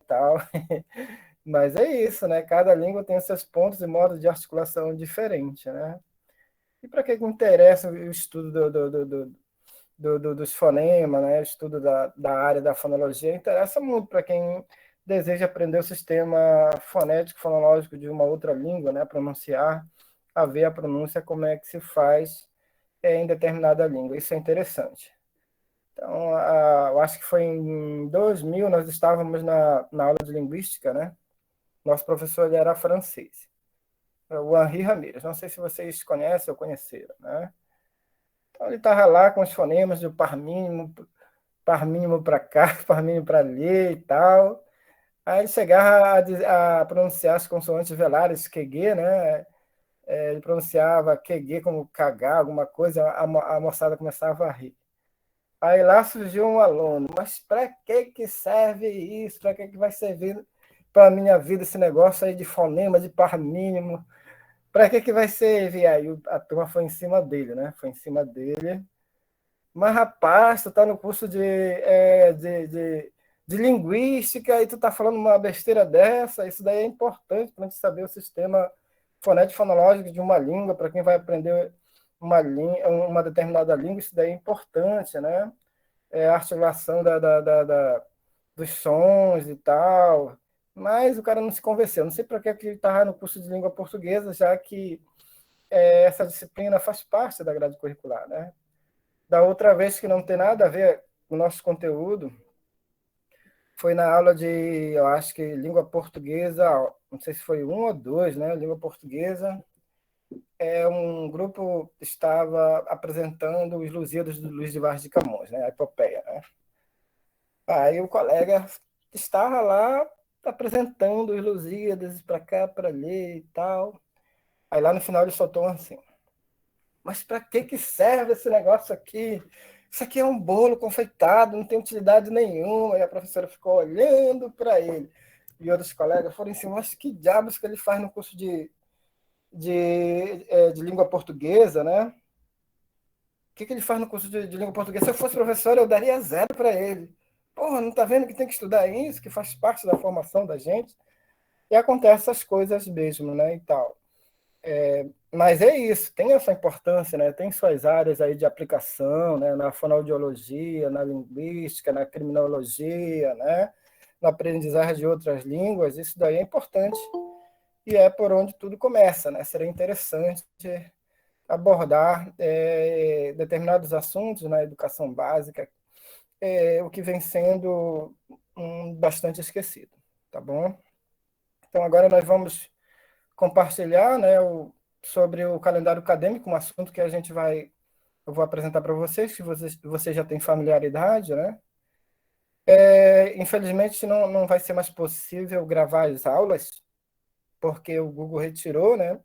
tal. Mas é isso, né? Cada língua tem os seus pontos e modos de articulação diferentes, né? E para que interessa o estudo dos fonemas, né? O estudo da área da fonologia, interessa muito para quem deseja aprender o sistema fonético, fonológico de uma outra língua, né? Pronunciar, a ver a pronúncia, como é que se faz em determinada língua. Isso é interessante. Então, eu acho que foi em 2000, nós estávamos na aula de linguística, né? Nosso professor ele era francês, o Henri Ramirez. Não sei se vocês conhecem ou conheceram, né? Então, ele estava lá com os fonemas do par mínimo para cá, par mínimo para ali e tal. Aí ele chegava a pronunciar as consoantes velares, QG, né? Ele pronunciava QG como cagar, alguma coisa, a moçada começava a rir. Aí lá surgiu um aluno, mas para que serve isso? Para que vai servir para a minha vida esse negócio aí de fonema, de par mínimo? Para que vai servir? Aí a turma foi em cima dele, né? Foi em cima dele. Mas, rapaz, tu tá no curso de linguística e tu tá falando uma besteira dessa. Isso daí é importante para a gente saber o sistema fonético fonológico de uma língua, para quem vai aprender uma determinada língua, isso daí é importante, né? A articulação dos sons e tal. Mas o cara não se convenceu. Não sei para que ele estava no curso de língua portuguesa, já que essa disciplina faz parte da grade curricular, né? Da outra vez que não tem nada a ver com o nosso conteúdo, foi na aula de, eu acho que língua portuguesa, não sei se foi um ou dois, né? Língua portuguesa. Um grupo estava apresentando os Lusíadas do Luís de Vaz de Camões, né? A epopeia, né? Aí o colega estava lá apresentando os Lusíadas para cá, para ali e tal. Aí lá no final ele soltou assim: mas para que serve esse negócio aqui? Isso aqui é um bolo confeitado, não tem utilidade nenhuma. E a professora ficou olhando para ele. E outros colegas foram em cima: mas que diabos que ele faz no curso de língua portuguesa, né? O que ele faz no curso de língua portuguesa? Se eu fosse professor, eu daria 0 para ele. Porra, não tá vendo que tem que estudar isso, que faz parte da formação da gente? E acontece essas coisas mesmo, né, e tal. Mas é isso, tem essa importância, né? Tem suas áreas aí de aplicação, né? Na fonoaudiologia, na linguística, na criminologia, né? Na aprendizagem de outras línguas, isso daí é importante e é por onde tudo começa, né? Seria interessante abordar determinados assuntos na educação básica, o que vem sendo bastante esquecido, tá bom? Então agora nós vamos compartilhar, né, sobre o calendário acadêmico, um assunto que eu vou apresentar para vocês, que vocês já têm familiaridade, né? Infelizmente não vai ser mais possível gravar as aulas, porque o Google retirou, né?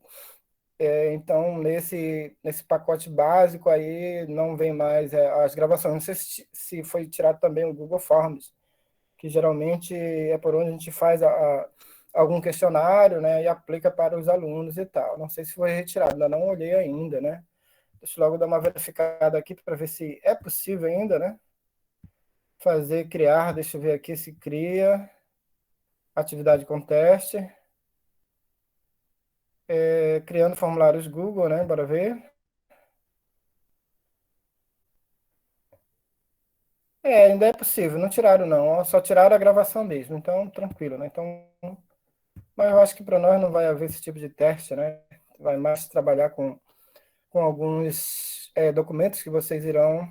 Então, nesse pacote básico aí, não vem mais as gravações. Não sei se foi tirado também o Google Forms, que geralmente é por onde a gente faz algum questionário, né, e aplica para os alunos e tal. Não sei se foi retirado, ainda não olhei ainda, né? Deixa eu logo dar uma verificada aqui para ver se é possível ainda, né? Criar, deixa eu ver aqui se cria, atividade com teste, criando formulários Google, né? Bora ver. Ainda é possível, não tiraram não, só tiraram a gravação mesmo, então tranquilo, né? Então, mas eu acho que para nós não vai haver esse tipo de teste, né? Vai mais trabalhar com alguns documentos que vocês irão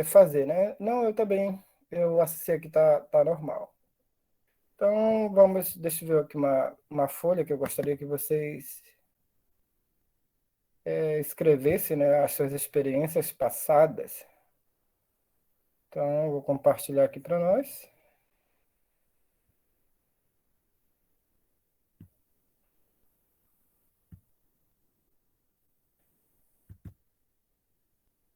fazer, né? Não, eu também, eu acessei aqui, tá normal. Então, deixa eu ver aqui uma folha que eu gostaria que vocês escrevessem, né, as suas experiências passadas. Então, eu vou compartilhar aqui para nós.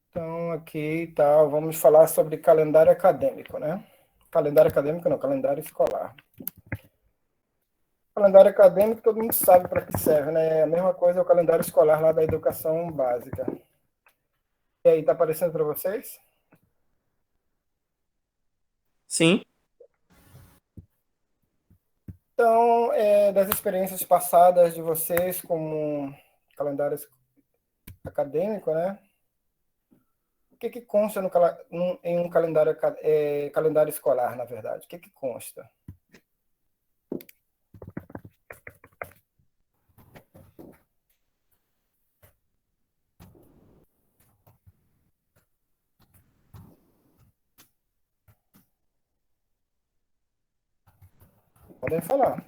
Então, aqui tá, vamos falar sobre calendário acadêmico, né? Calendário acadêmico não, calendário escolar. Calendário acadêmico, todo mundo sabe para que serve, né? É a mesma coisa é o calendário escolar lá da educação básica. E aí, tá aparecendo para vocês? Sim, Então, das experiências passadas de vocês como calendário acadêmico, né? O que que consta em um calendário, calendário escolar, na verdade? O que que consta? Podem falar.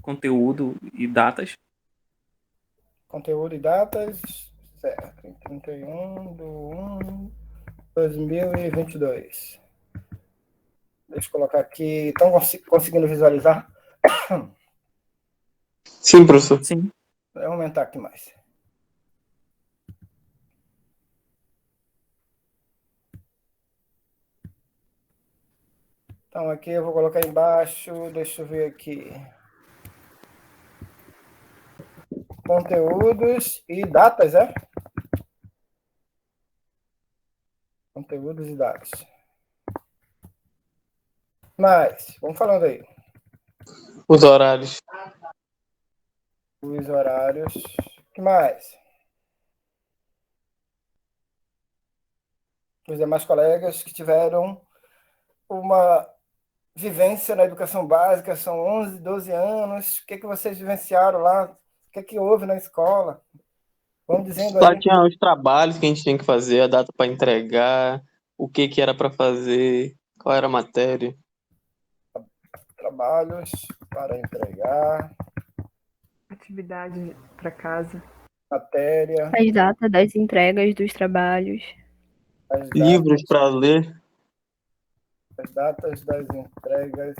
conteúdo e datas. Conteúdo e datas, certo. 31/1/2022. Deixa eu colocar aqui. Estão conseguindo visualizar? Sim, professor. Sim. Vou aumentar aqui mais. Então, aqui eu vou colocar embaixo. Deixa eu ver aqui. Conteúdos e datas, é? Conteúdos e datas. Mas, vamos falando aí. Os horários. Os horários. O que mais? Os demais colegas que tiveram uma vivência na educação básica, são 11, 12 anos. O que vocês vivenciaram lá? O que houve na escola? Vamos dizendo Lá aí. tinha os trabalhos que a gente tinha que fazer, a data para entregar, o que que era para fazer, qual era a matéria. Trabalhos para entregar, Atividade para casa. matéria, As datas das entregas dos trabalhos. as Livros datas, para ler, as datas das entregas.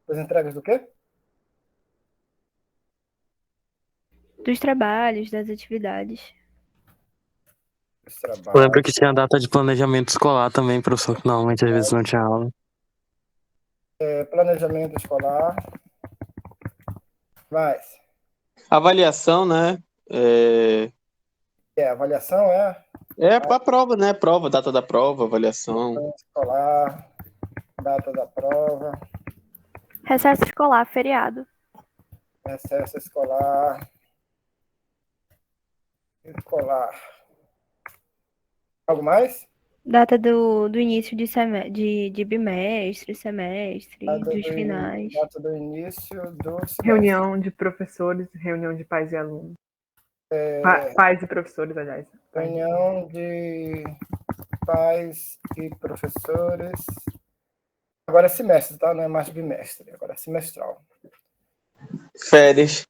Das entregas do quê? Dos trabalhos, das atividades. Os Eu lembro trabalhos, que tinha data de planejamento escolar também, professor, que normalmente às vezes não tinha aula. planejamento escolar. Mais. avaliação, né? Avaliação, É para prova, né? Prova, data da prova, avaliação. escolar, data da prova, Recesso escolar, feriado. recesso escolar, escolar. Algo mais? Data do início de bimestre, semestre, dos finais. Data do início do semestre. Reunião de professores, reunião de pais e alunos. Pais e professores, aliás. Reunião de pais e professores. Agora é semestre, tá? Não é mais bimestre, agora é semestral. Férias.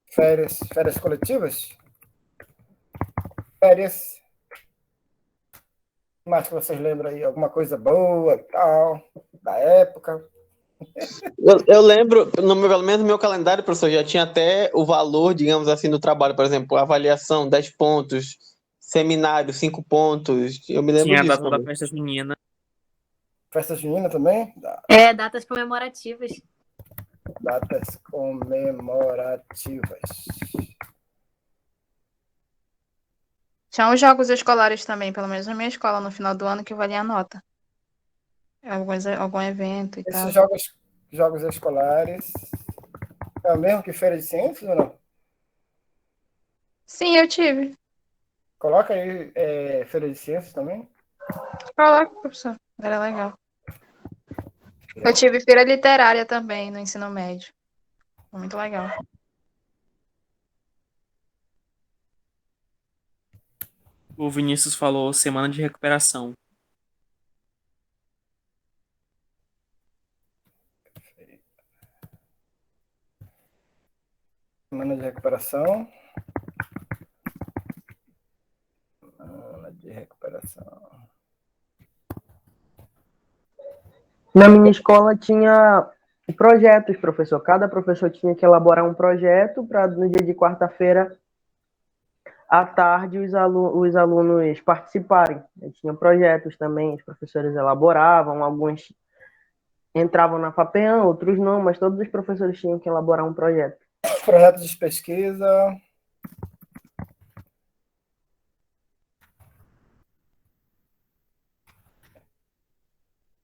Férias coletivas? Férias. Mais que vocês lembram aí? Alguma coisa boa e tal, da época? Eu lembro, pelo menos no meu calendário, professor, já tinha até o valor, digamos assim, do trabalho. Por exemplo, avaliação, 10 pontos, seminário, 5 pontos. Eu me lembro Tinha a disso data da também. festa junina. Festa junina também? Datas comemorativas. Datas comemorativas. Tinha os jogos escolares também, pelo menos na minha escola, no final do ano, que valia a nota. Algum evento e Esses tal. jogos escolares é o mesmo que Feira de Ciências ou não? Sim, eu tive. Coloca aí Feira de Ciências também. Coloca, professor. Era legal. Eu tive feira literária também no ensino médio. Foi muito legal. O Vinícius falou semana de recuperação. Semana de recuperação. Semana de recuperação. Na minha escola tinha projetos, professor. Cada professor tinha que elaborar um projeto para no dia de quarta-feira à tarde os alunos participarem. Tinha projetos também, os professores elaboravam, alguns entravam na FAPEAM, outros não, mas todos os professores tinham que elaborar um projeto. Projetos de pesquisa.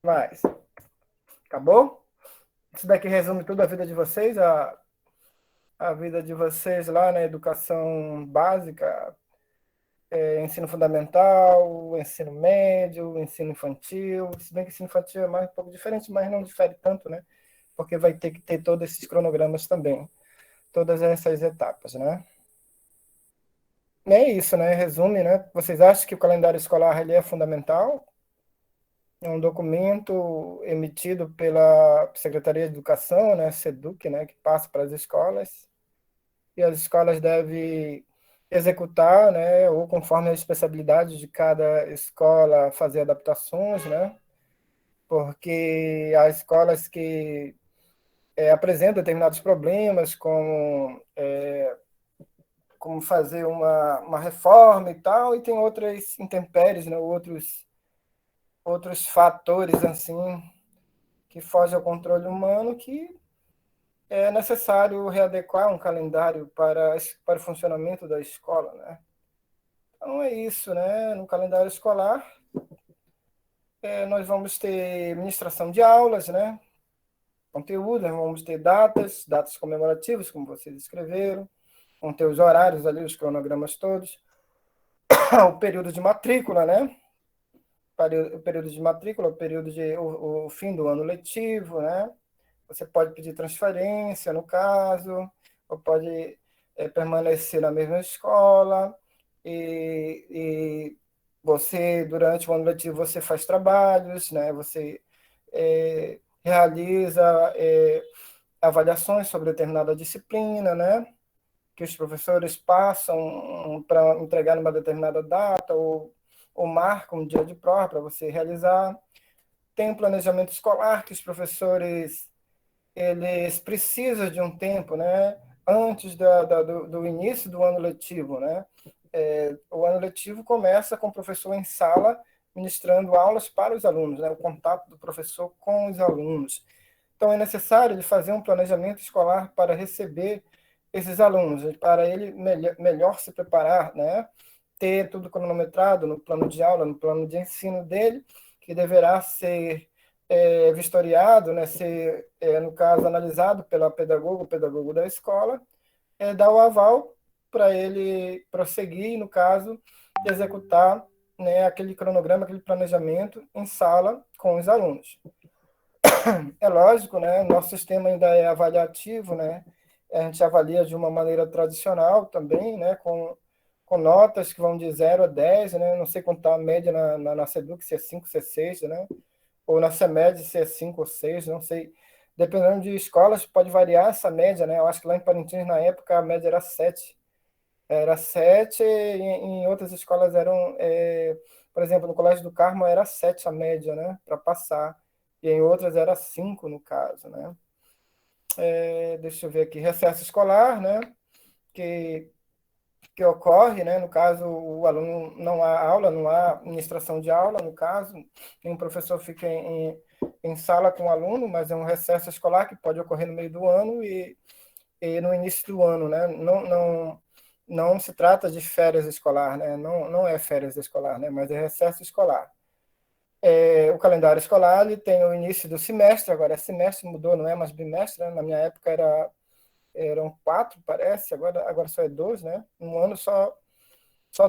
Mais. Acabou? Isso daqui resume tudo a vida de vocês, a vida de vocês lá na educação básica, ensino fundamental, ensino médio, ensino infantil. Se bem que ensino infantil é mais um pouco diferente, mas não difere tanto, né? Porque vai ter que ter todos esses cronogramas também, todas essas etapas, né? É isso, né? Resume, né? Vocês acham que o calendário escolar ele é fundamental? É um documento emitido pela Secretaria de Educação, né, SEDUC, né, que passa para as escolas, e as escolas devem executar, né, ou conforme a especialidade de cada escola, fazer adaptações, né, porque há escolas que apresentam determinados problemas, como fazer uma reforma e tal, e tem outras intempéries, né, outros fatores assim que fogem ao controle humano, que é necessário readequar um calendário para o funcionamento da escola, né? Então é isso, né? No calendário escolar, nós vamos ter ministração de aulas, né? Conteúdo, nós vamos ter datas comemorativas, como vocês escreveram, vão ter os horários ali, os cronogramas todos, o período de matrícula, né? O período de matrícula, o fim do ano letivo, né? Você pode pedir transferência, no caso, ou pode permanecer na mesma escola, e você, durante o ano letivo, você faz trabalhos, né? Você realiza avaliações sobre determinada disciplina, né? Que os professores passam para entregar numa determinada data, ou marcam um dia de prova para você realizar. Tem um planejamento escolar que os professores eles precisam de um tempo, né, antes do início do ano letivo, né? O ano letivo começa com o professor em sala ministrando aulas para os alunos, né? O contato do professor com os alunos. Então é necessário ele fazer um planejamento escolar para receber esses alunos, para ele melhor se preparar, né? Ter tudo cronometrado no plano de aula, no plano de ensino dele, que deverá ser vistoriado, né, ser, no caso, analisado pela o pedagogo da escola, dar o aval para ele prosseguir, no caso, executar, né, aquele cronograma, aquele planejamento em sala com os alunos. É lógico, né, nosso sistema ainda é avaliativo, né, a gente avalia de uma maneira tradicional também, né, com notas que vão de 0 a 10, né, não sei quanto está a média na SEDUC, se é 5, se é 6, né, ou na CEMED, se é 5 ou 6, não sei. Dependendo de escolas, pode variar essa média, né? Eu acho que lá em Parintins, na época, a média era 7. Era 7, e em outras escolas eram... por exemplo, no Colégio do Carmo era 7 a média, né? Para passar. E em outras era 5, no caso, né? Deixa eu ver aqui. Recesso escolar, né? Que ocorre, né? No caso, o aluno não há aula, não há administração de aula, no caso, nenhum professor fica em sala com o aluno, mas é um recesso escolar que pode ocorrer no meio do ano e no início do ano, né? Não se trata de férias escolar, né? Não é férias escolar, né? Mas é recesso escolar. O calendário escolar ele tem o início do semestre, agora semestre mudou, não é mais bimestre, né? Na minha época eram 4, parece, agora só é 2, né? Um ano só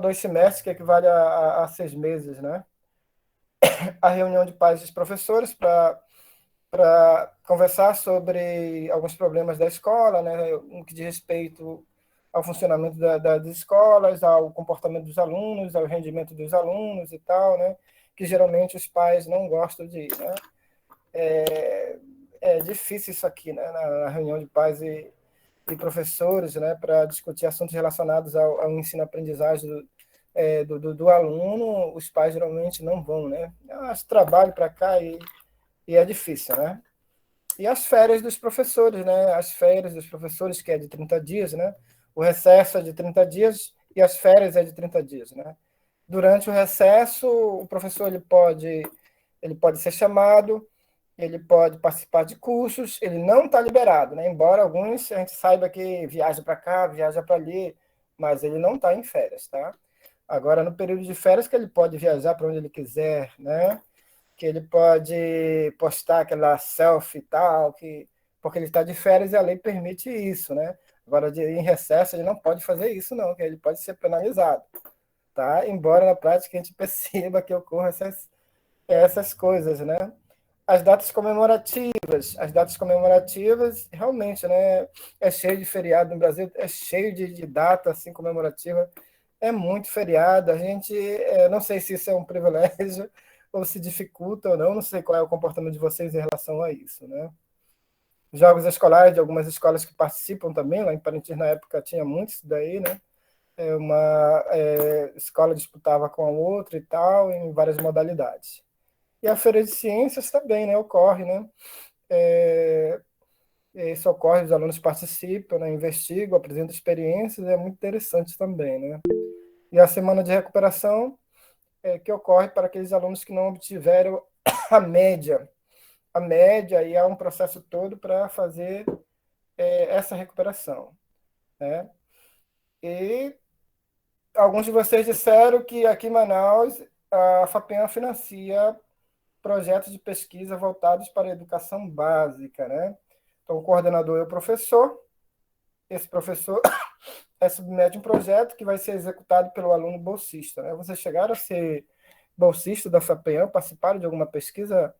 2 semestres, que equivale a 6 meses, né? A reunião de pais e professores para conversar sobre alguns problemas da escola, né? No que diz respeito ao funcionamento das escolas, ao comportamento dos alunos, ao rendimento dos alunos e tal, né? Que geralmente os pais não gostam de ir, né? É difícil isso aqui, né? Na reunião de pais e professores, né, para discutir assuntos relacionados ao ensino-aprendizagem do aluno, os pais geralmente não vão, né? Trabalho para cá e é difícil, né? E as férias dos professores, né? As férias dos professores, que é de 30 dias, né? O recesso é de 30 dias e as férias é de 30 dias, né? Durante o recesso, o professor ele pode ser chamado, ele pode participar de cursos, ele não está liberado, né? Embora alguns a gente saiba que viaja para cá, viaja para ali, mas ele não está em férias, tá? Agora, no período de férias, que ele pode viajar para onde ele quiser, né? que ele pode postar aquela selfie e tal, porque ele está de férias e a lei permite isso, né? Agora, em recesso, ele não pode fazer isso, não, que ele pode ser penalizado, tá? Embora na prática a gente perceba que ocorram essas coisas, né? As datas comemorativas, realmente, né? É cheio de feriado no Brasil, é cheio de data assim, comemorativa, é muito feriado. A gente, não sei se isso é um privilégio ou se dificulta ou não sei qual é o comportamento de vocês em relação a isso, né? Jogos escolares de algumas escolas que participam também, lá em Parintins na época tinha muito isso daí, né? Uma escola disputava com a outra e tal, em várias modalidades. E a Feira de Ciências também, né? Ocorre, né? Isso ocorre, os alunos participam, né? Investigam, apresentam experiências, é muito interessante também, né? E a semana de recuperação, que ocorre para aqueles alunos que não obtiveram a média. A média, e há um processo todo para fazer essa recuperação, né? E alguns de vocês disseram que aqui em Manaus a FAPEM financia projetos de pesquisa voltados para a educação básica, né? Então, o coordenador é o professor, esse professor submete um projeto que vai ser executado pelo aluno bolsista, né? Vocês chegaram a ser bolsista da FAPEM, participaram de alguma pesquisa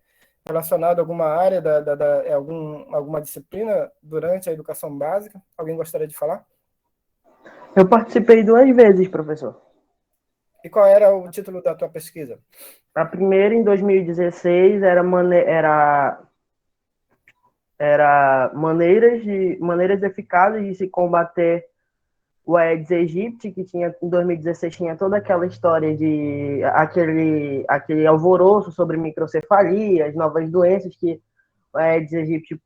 relacionada a alguma área, alguma disciplina durante a educação básica? Alguém gostaria de falar? Eu participei 2 vezes, professor. E qual era o título da tua pesquisa? A primeira, em 2016, era maneiras eficazes de se combater o Aedes aegypti, que tinha, em 2016 tinha toda aquela história de aquele alvoroço sobre microcefalia, as novas doenças que o Aedes aegypti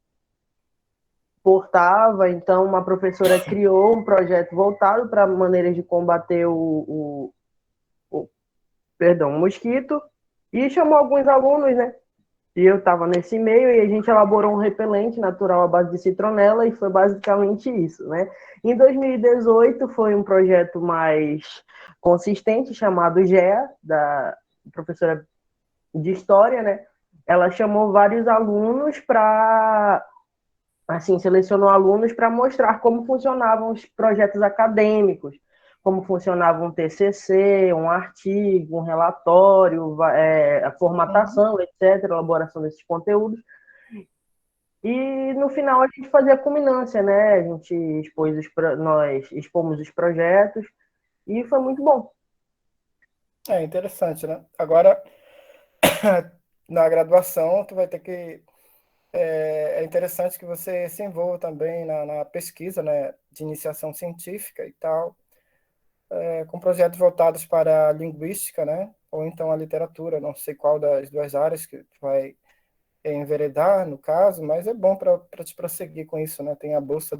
portava. Então, uma professora criou um projeto voltado para maneiras de combater o mosquito, e chamou alguns alunos, né? E eu estava nesse meio e a gente elaborou um repelente natural à base de citronela e foi basicamente isso, né? Em 2018 foi um projeto mais consistente chamado GEA, da professora de História, né? Ela chamou vários alunos para, assim, selecionou alunos para mostrar como funcionavam os projetos acadêmicos, como funcionava um TCC, um artigo, um relatório, a formatação, etc., elaboração desses conteúdos. E no final a gente fazia a culminância, né? A gente nós expomos os projetos e foi muito bom. É interessante, né? Agora, na graduação, tu vai ter que... É interessante que você se envolva também na pesquisa, né, de iniciação científica e tal, com projetos voltados para a linguística, né, ou então a literatura, não sei qual das duas áreas que tu vai enveredar, no caso, mas é bom para te prosseguir com isso, né? Tem a bolsa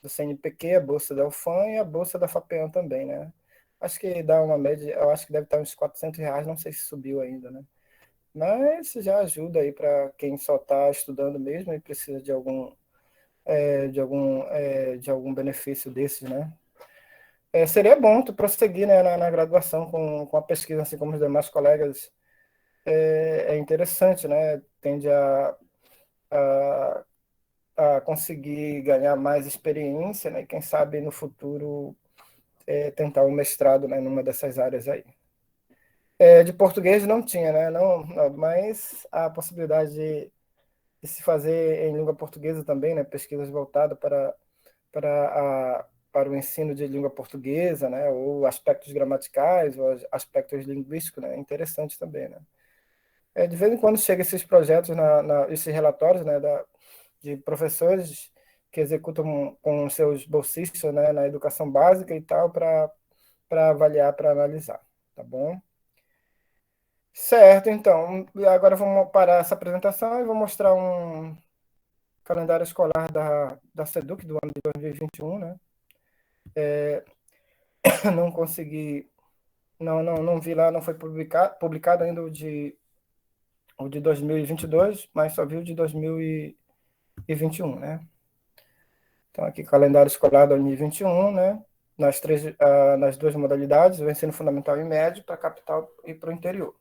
do CNPq, a bolsa da UFAM e a bolsa da FAPEAM também, né? Acho que dá uma média, eu acho que deve estar uns R$ 400, não sei se subiu ainda, né? Mas isso já ajuda aí para quem só está estudando mesmo e precisa de algum benefício desses, né? Seria bom tu prosseguir, né, na graduação com a pesquisa, assim como os demais colegas. É interessante, né? Tende a, a conseguir ganhar mais experiência, né? E quem sabe no futuro tentar um mestrado, né, numa dessas áreas aí. De português não tinha, né? Não, mas a possibilidade de se fazer em língua portuguesa também, né? Pesquisas voltadas para o ensino de língua portuguesa, né? Ou aspectos gramaticais, ou aspectos linguísticos, né? É interessante também, né? De vez em quando chega esses projetos, esses relatórios, né? De professores que executam com seus bolsistas, né? Na educação básica e tal, para avaliar, para analisar, tá bom? Certo, então, agora vamos parar essa apresentação e vou mostrar um calendário escolar da SEDUC do ano de 2021, né? Não consegui, não vi lá, não foi publicado ainda o de 2022, mas só vi o de 2021, né? Então, aqui, calendário escolar 2021, né? Nas duas modalidades, o ensino fundamental e médio, para a capital e para o interior.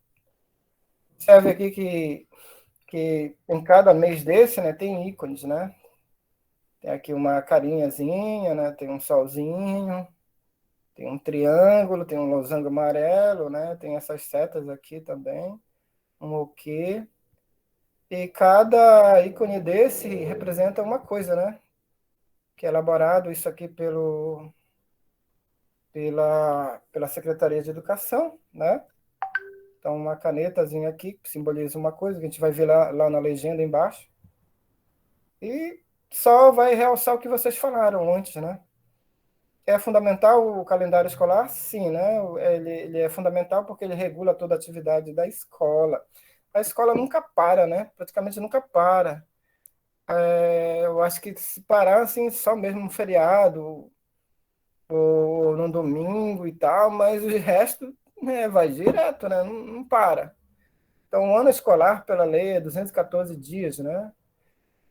Observe aqui que em cada mês desse, né, tem ícones, né? Tem aqui uma carinhazinha, né? Tem um solzinho, tem um triângulo, tem um losango amarelo, né? Tem essas setas aqui também, um ok. E cada ícone desse representa uma coisa, né? Que é elaborado isso aqui pela Secretaria de Educação, né? Então, uma canetazinha aqui que simboliza uma coisa, que a gente vai ver lá na legenda embaixo. E só vai realçar o que vocês falaram antes, né? É fundamental o calendário escolar? Sim, né? Ele é fundamental porque ele regula toda a atividade da escola. A escola nunca para, né? Praticamente nunca para. Eu acho que se parar, assim, só mesmo um feriado ou num domingo e tal, mas o resto, né, vai direto, né? Não para. Então, o ano escolar, pela lei, é 214 dias, né?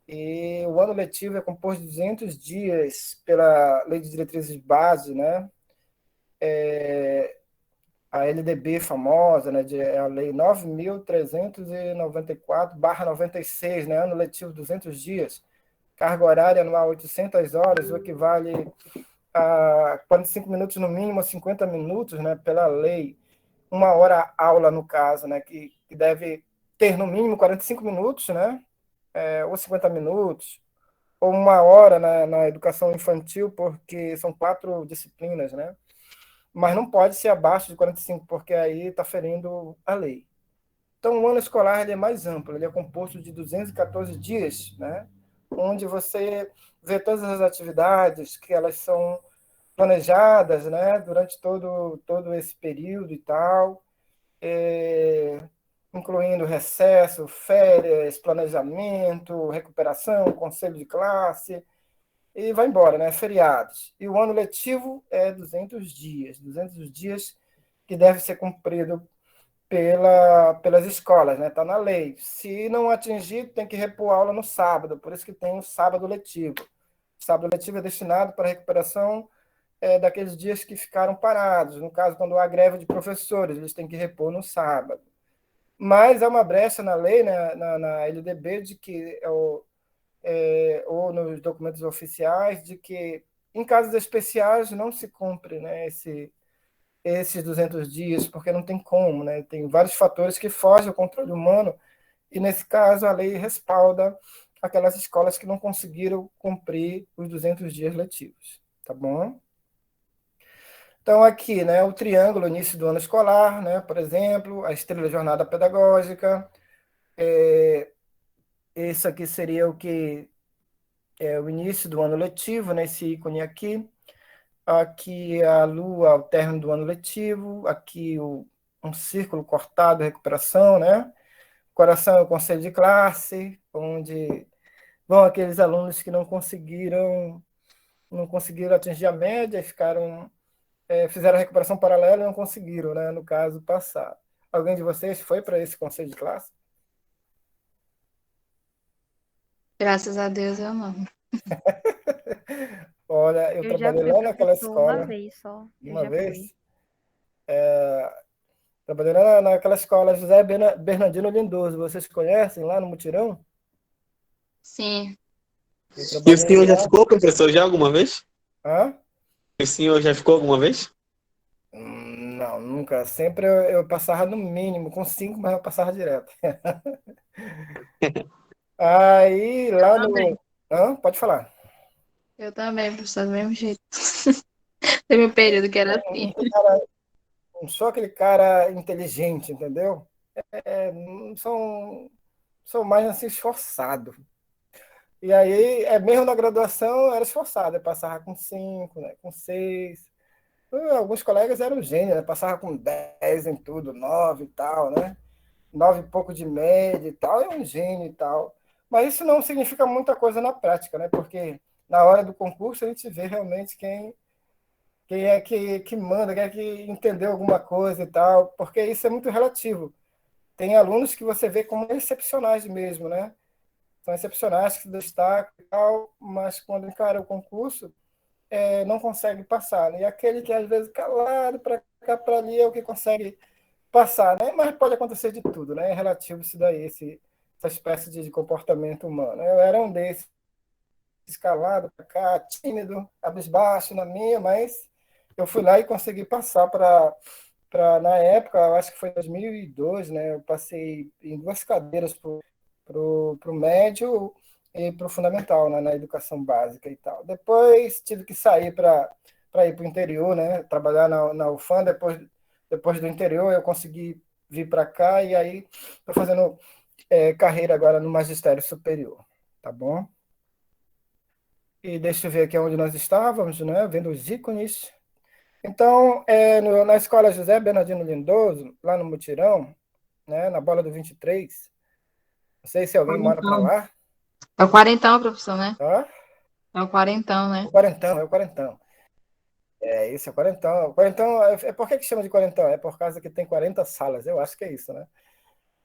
E o ano letivo é composto de 200 dias pela Lei de Diretrizes Base, né? A LDB famosa, né? É a Lei 9.394/96, né? Ano letivo 200 dias. Carga horária anual 800 horas, o equivale a 45 minutos no mínimo, a 50 minutos, né? Pela lei. Uma hora aula, no caso, né? Que deve ter no mínimo 45 minutos, né? Ou 50 minutos, ou uma hora na educação infantil, porque são 4 disciplinas, né? Mas não pode ser abaixo de 45, porque aí está ferindo a lei. Então, o ano escolar ele é mais amplo, ele é composto de 214 dias, né? Onde você vê todas as atividades que elas são planejadas, né? Durante todo esse período e tal, incluindo recesso, férias, planejamento, recuperação, conselho de classe, e vai embora, né? Feriados. E o ano letivo é 200 dias que deve ser cumprido pelas escolas, né? Está na lei. Se não atingir, tem que repor aula no sábado, por isso que tem o sábado letivo. O sábado letivo é destinado para a recuperação daqueles dias que ficaram parados. No caso, quando há greve de professores, eles têm que repor no sábado. Mas há uma brecha na lei, né, na LDB, de que ou nos documentos oficiais, de que em casos especiais não se cumpre, né, esses 200 dias, porque não tem como, né? Tem vários fatores que fogem ao controle humano, e nesse caso a lei respalda aquelas escolas que não conseguiram cumprir os 200 dias letivos, tá bom? Então aqui, né, o triângulo, início do ano escolar, né, por exemplo, a estrela jornada pedagógica, esse aqui seria o que é o início do ano letivo, né, esse ícone aqui. Aqui a lua ao término do ano letivo, aqui um círculo cortado, recuperação, né? Coração é o conselho de classe, onde vão aqueles alunos que não conseguiram atingir a média e fizeram a recuperação paralela e não conseguiram, né? No caso, passar. Alguém de vocês foi para esse conselho de classe? Graças a Deus eu não. Olha, eu Eu já trabalhei fui lá naquela professor uma escola, vez só. Eu uma já vez, fui. trabalhei lá naquela escola José Bernardino Lindoso, vocês conhecem lá no Mutirão? Sim. Eu E o trabalhei senhor já lá. ficou professor já alguma vez? Hã? O senhor já ficou alguma vez? Não, nunca. Sempre eu passava no mínimo, com 5, mas eu passava direto. Aí, Eu lá também. no. Hã? Pode falar. Eu também, professor, do mesmo jeito. Teve um período que era assim. Não sou aquele cara inteligente, entendeu? Não sou mais assim esforçado. E aí, mesmo na graduação, eu era esforçado. Eu passava com 5, né, com 6. Alguns colegas eram gênios, né? Passava com 10 em tudo, 9 e tal, né? 9 e pouco de média e tal, é um gênio e tal. Mas isso não significa muita coisa na prática, né? Porque na hora do concurso a gente vê realmente quem é que manda, quem é que entendeu alguma coisa e tal, porque isso é muito relativo. Tem alunos que você vê como excepcionais mesmo, né? São excepcionais que se destacam e tal, mas quando encara o concurso, não consegue passar, né? E aquele que às vezes calado para cá, para ali, é o que consegue passar, né? Mas pode acontecer de tudo, né? É relativo isso daí, essa espécie de comportamento humano. Eu era um desses, escalado para cá, tímido, abisbaixo na minha, mas eu fui lá e consegui passar na época, eu acho que foi 2002, né? Eu passei em 2 cadeiras para o médio e para o fundamental, né? Na educação básica e tal. Depois tive que sair para ir para o interior, né? Trabalhar na UFAM. Depois do interior eu consegui vir para cá e aí estou fazendo carreira agora no magistério superior, tá bom? E deixa eu ver aqui onde nós estávamos, né? Vendo os ícones. Então, na escola José Bernardino Lindoso, lá no Mutirão, né? Na Bola do 23. Não sei se alguém mora para lá. É o quarentão, professor, né? Tá? É o quarentão, né? O quarentão, é o quarentão. Isso, é o quarentão. O quarentão, por que chama de quarentão? É por causa que tem 40 salas, eu acho que é isso, né?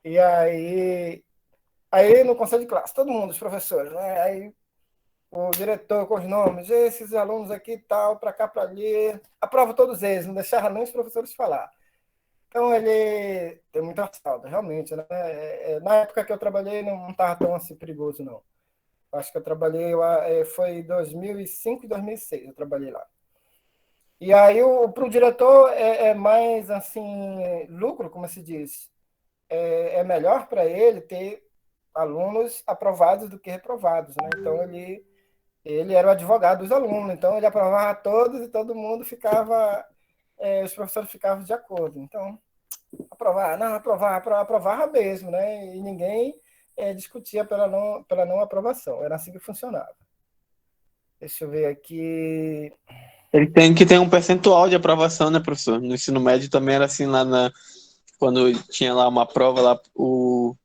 E aí no conselho de classe, todo mundo, os professores, né? Aí o diretor com os nomes, esses alunos aqui e tal, para cá, para ali, aprova todos eles, não deixava nem os professores falar. Então ele tem muita salda, realmente, né? Na época que eu trabalhei não estava tão assim perigoso, não. Acho que eu trabalhei, foi 2005 e 2006, eu trabalhei lá. E aí, para o diretor, é mais, assim, lucro, como se diz. É melhor para ele ter alunos aprovados do que reprovados, né? Então, ele era o advogado dos alunos, então ele aprovava todos e todo mundo ficava, os professores ficavam de acordo. Então, aprovava mesmo, né? E ninguém discutia pela não aprovação. Era assim que funcionava. Deixa eu ver aqui. Ele tem que ter um percentual de aprovação, né, professor? No ensino médio também era assim, quando tinha lá uma prova, lá, o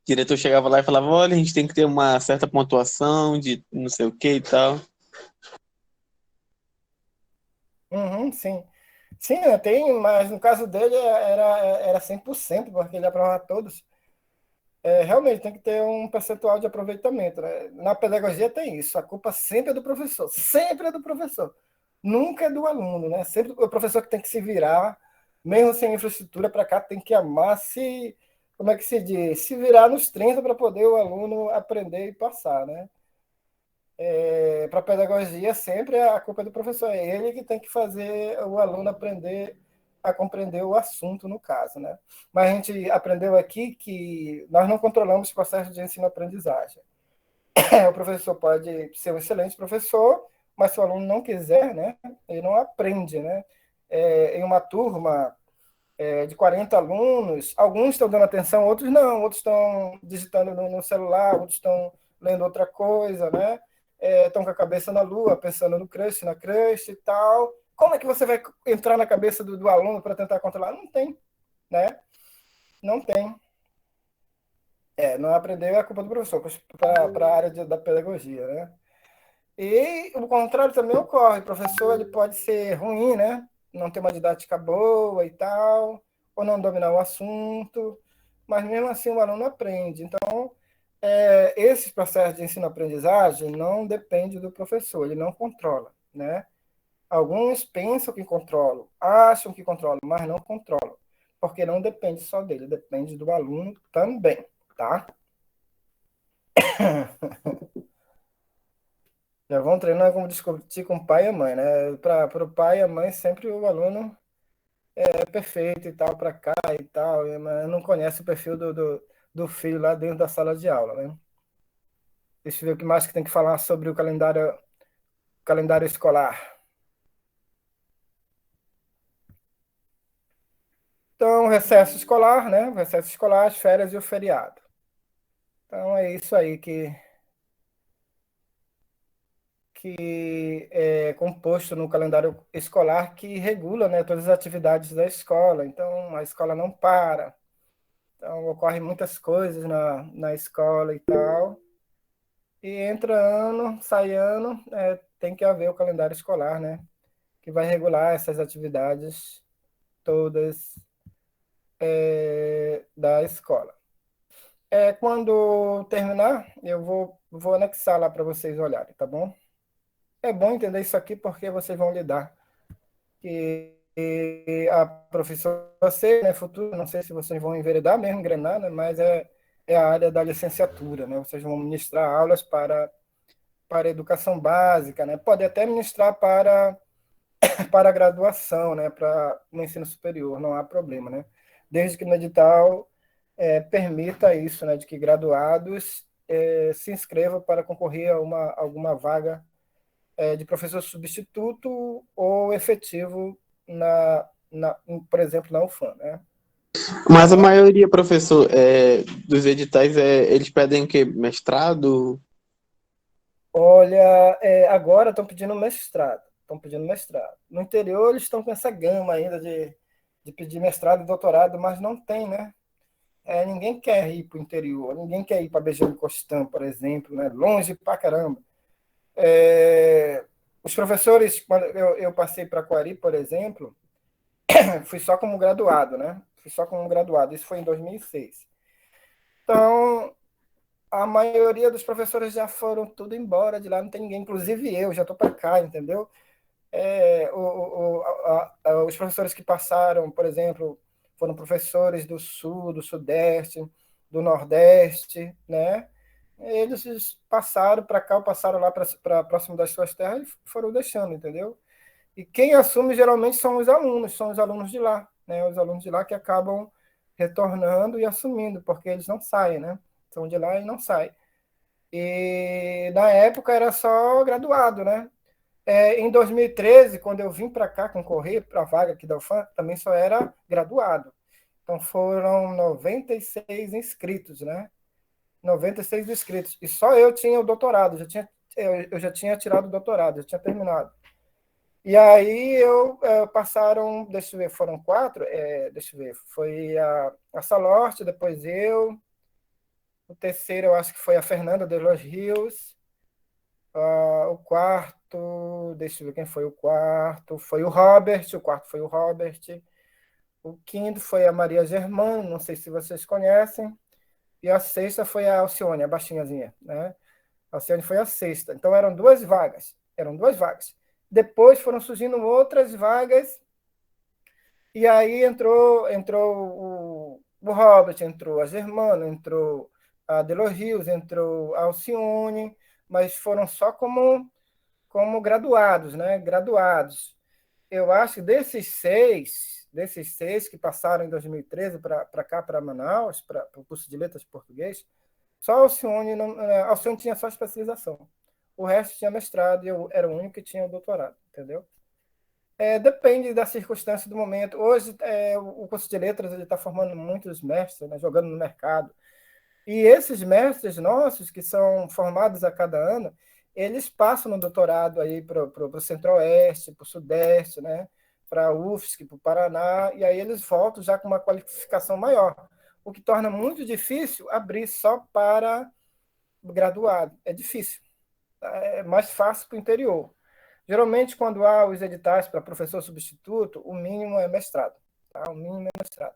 diretor chegava lá e falava, olha, a gente tem que ter uma certa pontuação de não sei o que e tal. Uhum, sim. Sim, né, tem, mas no caso dele era 100%, porque ele aprovava todos. Realmente tem que ter um percentual de aproveitamento, né? Na pedagogia tem isso, a culpa sempre é do professor, nunca é do aluno, né? Sempre o professor que tem que se virar, mesmo sem infraestrutura para cá, tem que amar como é que se diz? Se virar nos 30 para poder o aluno aprender e passar, né? Para a pedagogia, sempre a culpa é do professor, é ele que tem que fazer o aluno aprender a compreender o assunto, no caso, né? Mas a gente aprendeu aqui que nós não controlamos o processo de ensino-aprendizagem. O professor pode ser um excelente professor, mas se o aluno não quiser, né, ele não aprende, né? Em uma turma de 40 alunos, alguns estão dando atenção, outros não, outros estão digitando no celular, outros estão lendo outra coisa, né? Estão com a cabeça na lua, pensando no crush, na crush e tal. Como é que você vai entrar na cabeça do aluno para tentar controlar? Não tem, né? Não tem. Não aprender é a culpa do professor, para a área da pedagogia, né? E o contrário também ocorre. O professor ele pode ser ruim, né? Não ter uma didática boa e tal, ou não dominar o assunto, mas mesmo assim o aluno aprende. Então, esse processo de ensino-aprendizagem não depende do professor, ele não controla, né? Alguns pensam que controlam, acham que controlam, mas não controlam, porque não depende só dele, depende do aluno também, tá? Já vão treinando como discutir com o pai e a mãe, né? Para o pai e a mãe, sempre o aluno é perfeito e tal, para cá e tal, mas não conhece o perfil do filho lá dentro da sala de aula, né? Deixa eu ver o que mais que tem que falar sobre o calendário escolar. Então, recesso escolar, né? O recesso escolar, as férias e o feriado. Então, é isso aí que é composto no calendário escolar que regula, né, todas as atividades da escola. Então, a escola não para. Então, ocorrem muitas coisas na escola e tal. E entra ano, sai ano, tem que haver o calendário escolar, né? Que vai regular essas atividades todas da escola. Quando terminar, eu vou anexar lá para vocês olharem, tá bom? É bom entender isso aqui porque vocês vão lidar. Que a profissão C, né, futuro, não sei se vocês vão enveredar mesmo, engrenar, né, mas é a área da licenciatura, né, vocês vão ministrar aulas para educação básica, né, pode até ministrar para a graduação, né, para o ensino superior, não há problema, né, desde que no edital permita isso, né, de que graduados se inscrevam para concorrer a alguma vaga de professor substituto ou efetivo por exemplo, na UFAM, né? Mas a maioria, professor, dos editais, eles pedem o quê? Mestrado? Olha, agora estão pedindo mestrado. Estão pedindo mestrado. No interior, eles estão com essa gama ainda de pedir mestrado e doutorado, mas não tem, né? Ninguém quer ir para o interior, ninguém quer ir para Bejão de Costã, por exemplo, né? Longe pra caramba. Os professores, quando eu passei para Coari, por exemplo, fui só como graduado, né? Fui só como graduado. Isso foi em 2006. Então, a maioria dos professores já foram tudo embora de lá, não tem ninguém, inclusive eu, já estou para cá, entendeu? Os professores que passaram, por exemplo, foram professores do Sul, do Sudeste, do Nordeste, né? Eles passaram para cá, passaram lá para próximo das suas terras e foram deixando, entendeu? E quem assume geralmente são os alunos de lá, né? Os alunos de lá que acabam retornando e assumindo, porque eles não saem, né? São de lá e não saem. E na época era só graduado, né? Em 2013, quando eu vim para cá concorrer para a vaga aqui da UFAM, também só era graduado. Então foram 96 inscritos, né? 96 inscritos. E só eu tinha o doutorado, eu já tinha tirado o doutorado, já tinha terminado. E aí passaram, deixa eu ver, foram 4, deixa eu ver, foi a Salorte, depois eu, o terceiro eu acho que foi a Fernanda de Los Rios, o quarto, deixa eu ver quem foi o quarto, foi o quarto foi o Robert, o quinto foi a Maria Germana, não sei se vocês conhecem, e a sexta foi a Alcione, a baixinhazinha, né? A Alcione foi a sexta, então eram duas vagas. Depois foram surgindo outras vagas, e aí entrou o Robert, entrou a Germana, entrou a Delor Rios, entrou a Alcione, mas foram só como graduados, né? Graduados. Eu acho que desses seis que passaram em 2013 para cá, para Manaus, para o curso de letras português, só a Alcione, a Alcione tinha só especialização. O resto tinha mestrado e eu era o único que tinha o doutorado, entendeu? Depende da circunstância do momento. Hoje, o curso de letras está formando muitos mestres, né, jogando no mercado. E esses mestres nossos, que são formados a cada ano, eles passam no doutorado aí para o Centro-Oeste, para o Sudeste, né, para a UFSC, para o Paraná, e aí eles voltam já com uma qualificação maior, o que torna muito difícil abrir só para graduado. É difícil. É mais fácil para o interior. Geralmente, quando há os editais para professor substituto, o mínimo é mestrado. Tá? O mínimo é mestrado.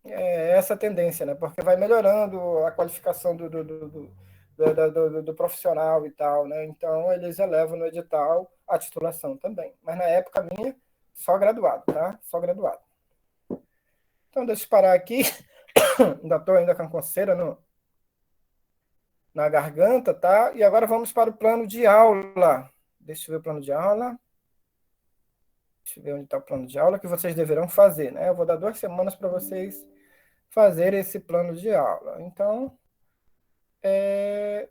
Essa a tendência, né? Porque vai melhorando a qualificação do profissional e tal, né? Então, eles elevam no edital a titulação também. Mas na época minha, só graduado, tá? Só graduado. Então, deixa eu parar aqui. Ainda estou com a coceira na garganta, tá? E agora vamos para o plano de aula. Deixa eu ver o plano de aula. Deixa eu ver onde está o plano de aula que vocês deverão fazer, né? Eu vou dar 2 semanas para vocês fazer esse plano de aula. Então,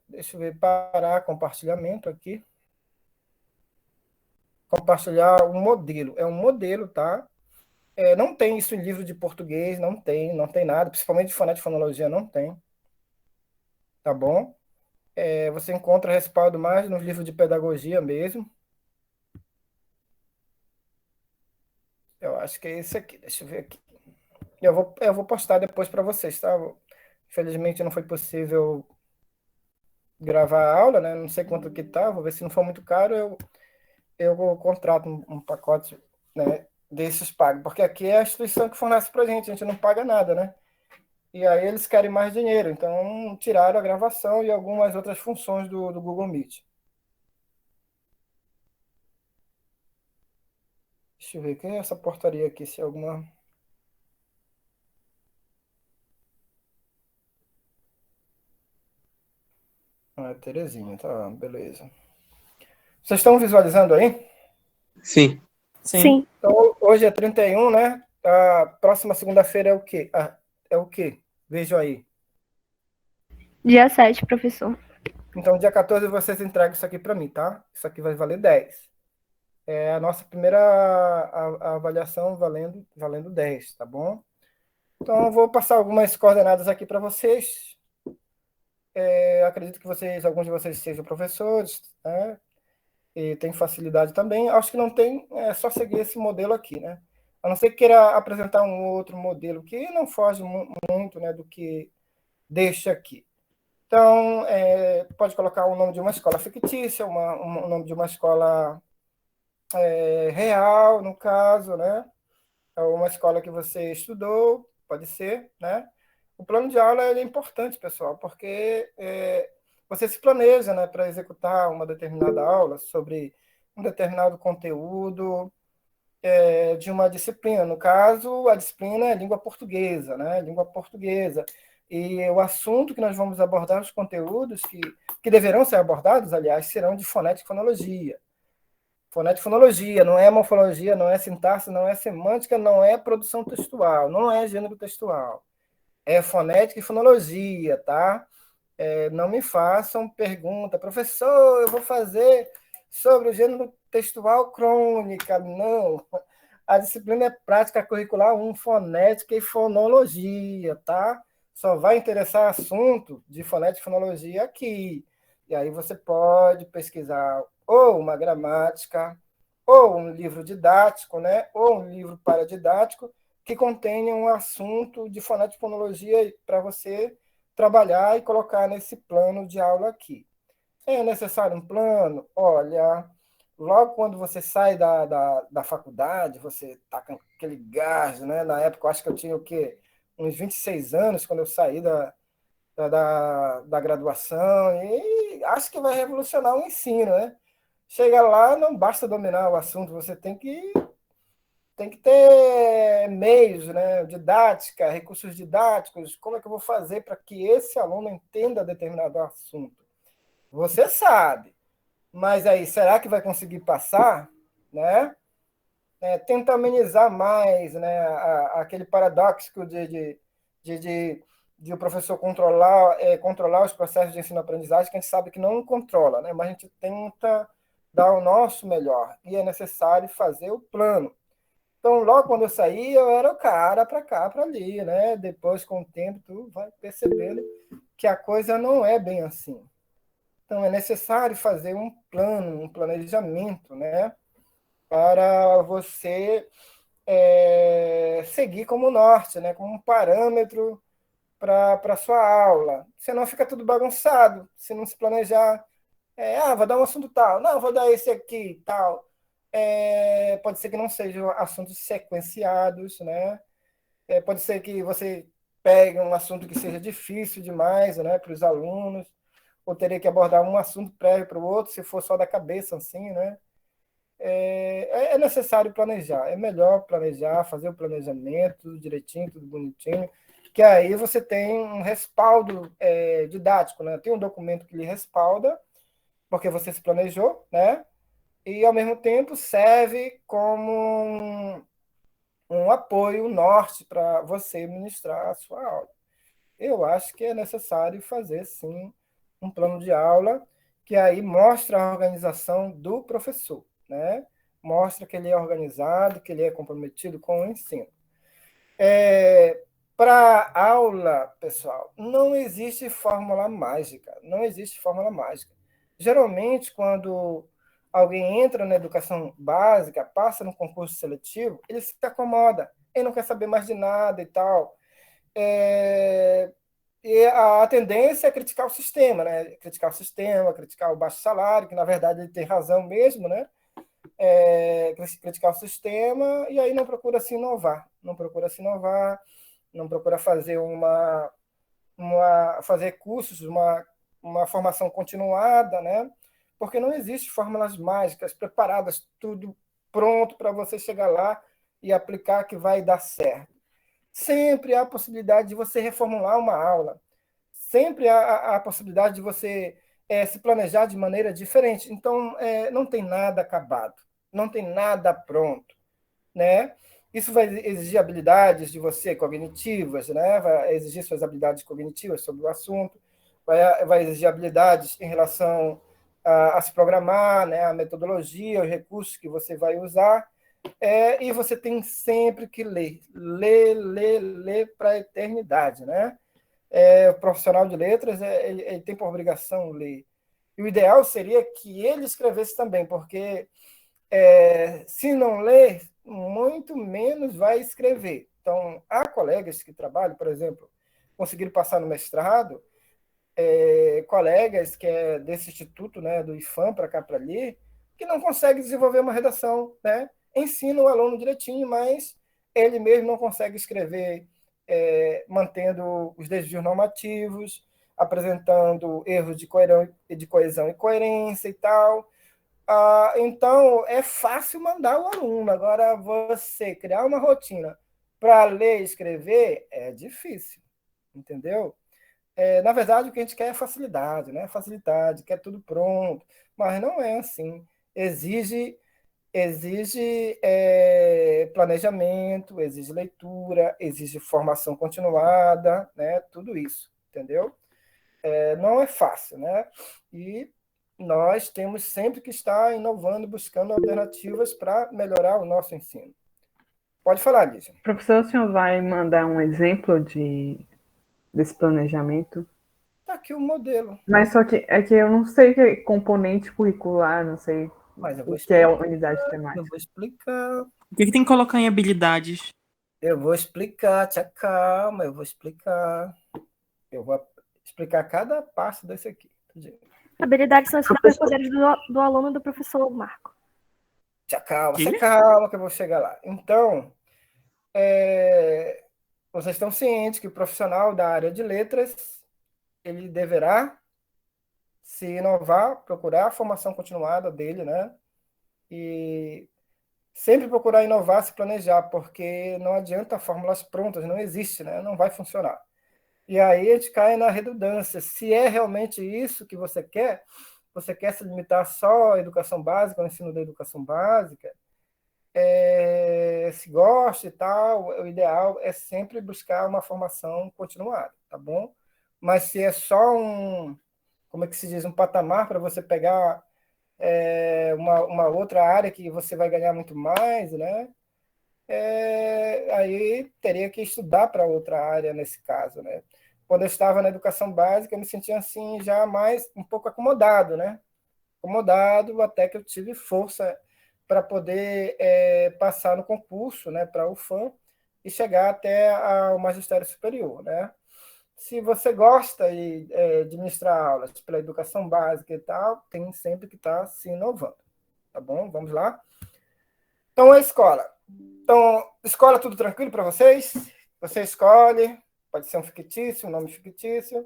deixa eu ver, parar compartilhamento aqui. Compartilhar um modelo. É um modelo, tá? Não tem isso em livro de português, não tem nada, principalmente de fonética e fonologia, não tem. Tá bom? Você encontra respaldo mais nos livros de pedagogia mesmo. Eu acho que é esse aqui, deixa eu ver aqui. Eu vou postar depois para vocês, tá? Infelizmente não foi possível gravar a aula, né? Não sei quanto que tá, vou ver se não for muito caro, eu contrato um pacote, né, desses pagos, porque aqui é a instituição que fornece para a gente não paga nada, né? E aí eles querem mais dinheiro, então tiraram a gravação e algumas outras funções do Google Meet. Deixa Deixa eu ver, quem é essa portaria aqui? Se é alguma... Ah, Terezinha, tá, beleza. Vocês estão visualizando aí? Sim. Sim. Então, hoje é 31, né? A próxima segunda-feira é o quê? É o quê? Vejam aí. Dia 7, professor. Então, dia 14 vocês entregam isso aqui para mim, tá? Isso aqui vai valer 10. É a nossa primeira a avaliação valendo 10, tá bom? Então, eu vou passar algumas coordenadas aqui para vocês. Acredito que alguns de vocês sejam professores, né? E tem facilidade também. Acho que não tem, é só seguir esse modelo aqui, né? A não ser que queira apresentar um outro modelo que não foge muito, né, do que deixa aqui. Então, pode colocar o nome de uma escola fictícia, o nome de uma escola real, no caso, né? Uma escola que você estudou, pode ser, né? O plano de aula ele é importante, pessoal, porque você se planeja, né, para executar uma determinada aula sobre um determinado conteúdo de uma disciplina. No caso, a disciplina é língua portuguesa, né? Língua portuguesa. E o assunto que nós vamos abordar, os conteúdos que deverão ser abordados, aliás, serão de fonética e fonologia. Fonética e fonologia, não é morfologia, não é sintaxe, não é semântica, não é produção textual, não é gênero textual. É fonética e fonologia, tá? Não me façam pergunta, professor, eu vou fazer sobre o gênero textual crônica. Não. A disciplina é prática curricular 1, fonética e fonologia, tá? Só vai interessar assunto de fonética e fonologia aqui. E aí você pode pesquisar ou uma gramática, ou um livro didático, né? Ou um livro paradidático que contenha um assunto de fonética e fonologia para você trabalhar e colocar nesse plano de aula aqui. É necessário um plano? Olha, logo quando você sai da faculdade, você está com aquele gás, né? Na época, eu acho que eu tinha o quê? Uns 26 anos, quando eu saí da graduação, e acho que vai revolucionar o ensino, né? Chega lá, não basta dominar o assunto, você tem que ter meios, né? Didática, recursos didáticos. Como é que eu vou fazer para que esse aluno entenda determinado assunto? Você sabe, mas aí, será que vai conseguir passar? Né? Tenta amenizar mais, né, aquele paradoxo de o professor controlar os processos de ensino-aprendizagem, que a gente sabe que não controla, né? Mas a gente tenta dar o nosso melhor, e é necessário fazer o plano. Então, logo quando eu saí, eu era o cara para cá, para ali, né? Depois, com o tempo, tu vai percebendo que a coisa não é bem assim. Então, é necessário fazer um plano, um planejamento, né? Para você seguir como norte, né? Como um parâmetro para a sua aula. Senão fica tudo bagunçado, se não se planejar. Vou dar um assunto tal. Não, vou dar esse aqui, tal. Pode ser que não sejam assuntos sequenciados, né? Pode ser que você pegue um assunto que seja difícil demais, né, para os alunos, ou teria que abordar um assunto prévio para o outro, se for só da cabeça, assim, né? É necessário planejar, é melhor planejar, fazer o planejamento, tudo direitinho, tudo bonitinho, que aí você tem um respaldo didático, né? Tem um documento que lhe respalda, porque você se planejou, né? E, ao mesmo tempo, serve como um apoio, um norte para você ministrar a sua aula. Eu acho que é necessário fazer, sim, um plano de aula que aí mostra a organização do professor, né? Mostra que ele é organizado, que ele é comprometido com o ensino. Para aula, pessoal, não existe fórmula mágica, não existe fórmula mágica. Geralmente, quando alguém entra na educação básica, passa no concurso seletivo, ele se acomoda, ele não quer saber mais de nada e tal. E a tendência é criticar o sistema, né? Criticar o sistema, criticar o baixo salário, que na verdade ele tem razão mesmo, né? Criticar o sistema, e aí não procura se inovar, não procura fazer fazer cursos, uma formação continuada, né? Porque não existe fórmulas mágicas preparadas tudo pronto para você chegar lá e aplicar que vai dar certo. Sempre há a possibilidade de você reformular uma aula. Sempre há a possibilidade de você se planejar de maneira diferente. Então, não tem nada acabado, não tem nada pronto, né? Isso vai exigir habilidades de você cognitivas, né? Vai exigir suas habilidades cognitivas sobre o assunto, vai exigir habilidades em relação a se programar, né? A metodologia, os recursos que você vai usar, e você tem sempre que ler para a eternidade, né? O profissional de letras ele tem por obrigação ler. E o ideal seria que ele escrevesse também, porque se não ler, muito menos vai escrever. Então, há colegas que trabalham, por exemplo, conseguiram passar no mestrado, colegas que é desse instituto, né, do IFAM, para cá, para ali, que não conseguem desenvolver uma redação, né? Ensina o aluno direitinho, mas ele mesmo não consegue escrever mantendo os desvios normativos, apresentando erros de coesão e coerência e tal. Então, é fácil mandar o aluno. Agora, você criar uma rotina para ler e escrever é difícil, entendeu? Na verdade, o que a gente quer é facilidade, né? Facilidade, quer tudo pronto, mas não é assim. Exige planejamento, exige leitura, exige formação continuada, né? Tudo isso, entendeu? Não é fácil, né? E nós temos sempre que estar inovando, buscando alternativas para melhorar o nosso ensino. Pode falar, Lígia. Professor, o senhor vai mandar um exemplo desse planejamento? Está aqui o modelo. Mas só que é que eu não sei o que é componente curricular, não sei Mas eu o vou que é explicar. unidade temática. Eu vou explicar. O que tem que colocar em habilidades? Eu vou explicar, tia, calma, eu vou explicar. Eu vou explicar cada passo desse aqui. Habilidades são os superpoderes do aluno e do professor Marco. Tia, calma, Que? você calma que eu vou chegar lá. Então, vocês estão cientes que o profissional da área de letras, ele deverá se inovar, procurar a formação continuada dele, né? E sempre procurar inovar, se planejar, porque não adianta fórmulas prontas, não existe, né? Não vai funcionar. E aí a gente cai na redundância. Se é realmente isso que você quer se limitar só à educação básica, ao ensino da educação básica, se gosta e tal, o ideal é sempre buscar uma formação continuada, tá bom? Mas se é só como é que se diz, um patamar para você pegar uma outra área que você vai ganhar muito mais, né? Aí teria que estudar para outra área nesse caso, né? Quando eu estava na educação básica, eu me sentia assim já mais um pouco acomodado, né? Acomodado até que eu tive força para poder passar no concurso, né, para o UFAM e chegar até ao magistério superior, né? Se você gosta de ministrar aulas pela educação básica e tal, tem sempre que estar se inovando, tá bom? Vamos lá? Então, a escola. Então, escola tudo tranquilo para vocês? Você escolhe, pode ser um fictício, um nome fictício.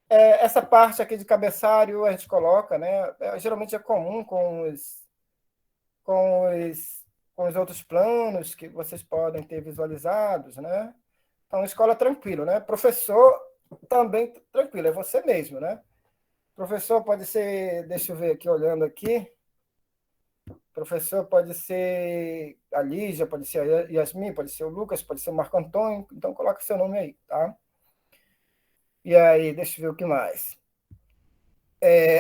Essa parte aqui de cabeçalho a gente coloca, né? Geralmente é comum com os outros planos que vocês podem ter visualizados, né? Então, escola tranquilo, né? Professor também tranquilo, é você mesmo, né? Professor pode ser, deixa eu ver aqui, olhando aqui. Professor pode ser a Lígia, pode ser a Yasmin, pode ser o Lucas, pode ser o Marco Antônio. Então, coloca seu nome aí, tá? E aí, deixa eu ver o que mais.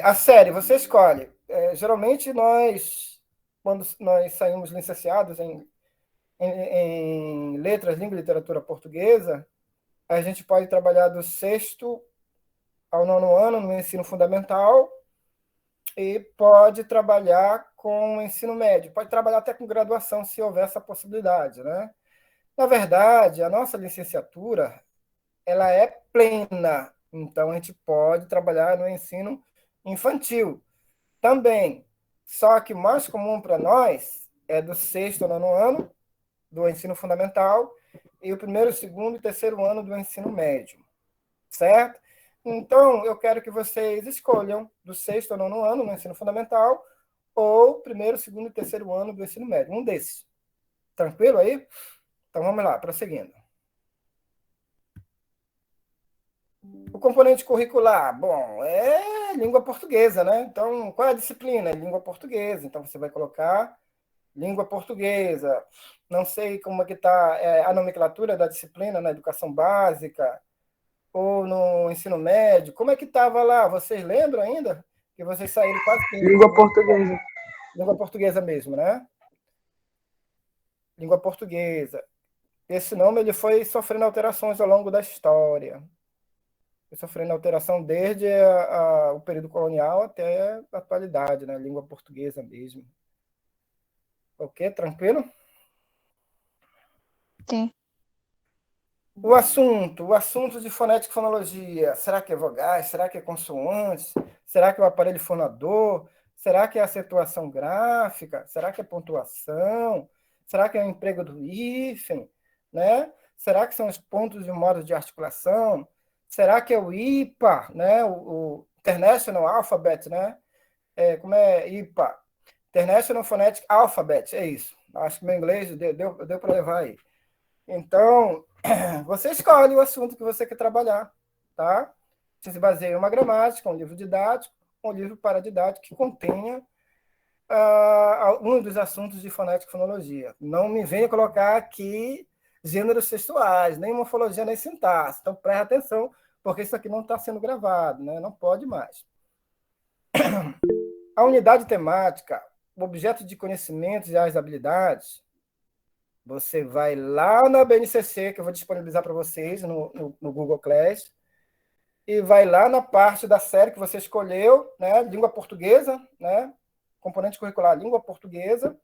A série, você escolhe. Geralmente, quando nós saímos licenciados em letras, língua e literatura portuguesa, a gente pode trabalhar do 6º ao 9º ano no ensino fundamental e pode trabalhar com o ensino médio, pode trabalhar até com graduação, se houver essa possibilidade, né? Na verdade, a nossa licenciatura, ela é plena, então a gente pode trabalhar no ensino infantil também, só que o mais comum para nós é do 6º ao 9º ano do ensino fundamental e o 1º, 2º e 3º ano do ensino médio, certo? Então, eu quero que vocês escolham do 6º ao 9º ano no ensino fundamental ou primeiro, segundo e terceiro ano do ensino médio. Um desses. Tranquilo aí? Então vamos lá, prosseguindo. O componente curricular, bom, é língua portuguesa, né? Então, qual é a disciplina? É língua portuguesa. Então, você vai colocar língua portuguesa. Não sei como é que está a nomenclatura da disciplina na educação básica ou no ensino médio. Como é que estava lá? Vocês lembram ainda? Que vocês saíram quase que... Língua portuguesa. Língua portuguesa mesmo, né? Língua portuguesa. Esse nome ele foi sofrendo alterações ao longo da história. Foi sofrendo alteração desde o período colonial até a atualidade, né? Língua portuguesa mesmo. Ok? Tranquilo? Sim. O assunto de fonética e fonologia. Será que é vogais? Será que é consoantes? Será que é o aparelho fonador? Será que é acentuação gráfica? Será que é pontuação? Será que é o emprego do hífen? Né? Será que são os pontos e modos de articulação? Será que é o IPA, né? O International Alphabet, né? Como é IPA? International Phonetic Alphabet, é isso. Acho que meu inglês deu para levar aí. Então, você escolhe o assunto que você quer trabalhar, tá? Você se baseia em uma gramática, um livro didático, um livro paradidático que contenha um dos assuntos de fonética e fonologia. Não me venha colocar aqui gêneros textuais, nem morfologia, nem sintaxe. Então, preste atenção, porque isso aqui não está sendo gravado, né? Não pode mais. A unidade temática, o objeto de conhecimentos e as habilidades, você vai lá na BNCC, que eu vou disponibilizar para vocês no Google Class, e vai lá na parte da série que você escolheu, né? Língua portuguesa, né? Componente curricular, língua portuguesa.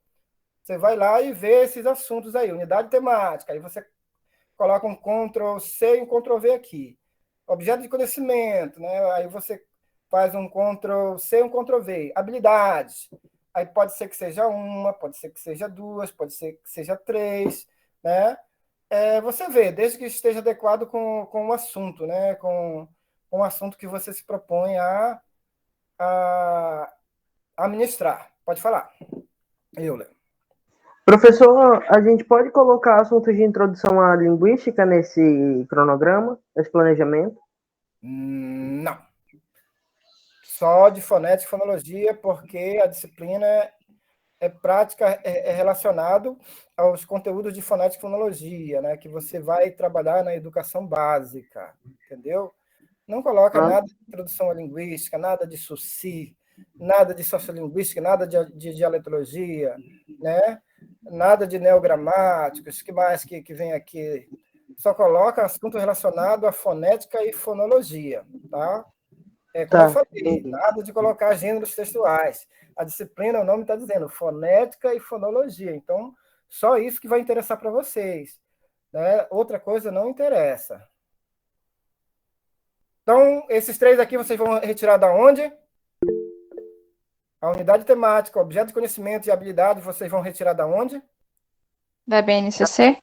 Você vai lá e vê esses assuntos aí, unidade temática. Aí você coloca um Ctrl+C e um Ctrl+V aqui. Objeto de conhecimento, né? Aí você faz um Ctrl+C e um Ctrl+V. Habilidades. Aí pode ser que seja uma, pode ser que seja duas, pode ser que seja três, né? Você vê, desde que esteja adequado com o assunto, né? Com o assunto que você se propõe a ministrar. Pode falar. Léo. Professor, a gente pode colocar assuntos de introdução à linguística nesse cronograma, nesse planejamento? Não. Só de fonética e fonologia, porque a disciplina prática, relacionado aos conteúdos de fonética e fonologia, né? Que você vai trabalhar na educação básica, entendeu? Não coloca nada de introdução à linguística, nada de SUSI, nada de sociolinguística, nada de dialetologia, né? Nada de neogramáticos, que mais que vem aqui? Só coloca assunto relacionado à fonética e fonologia, tá? Como eu falei, nada de colocar gêneros textuais. A disciplina, o nome está dizendo, fonética e fonologia. Então, só isso que vai interessar para vocês, né? Outra coisa não interessa. Então, esses três aqui vocês vão retirar da onde? A unidade temática, objeto de conhecimento e habilidade, vocês vão retirar da onde? Da BNCC?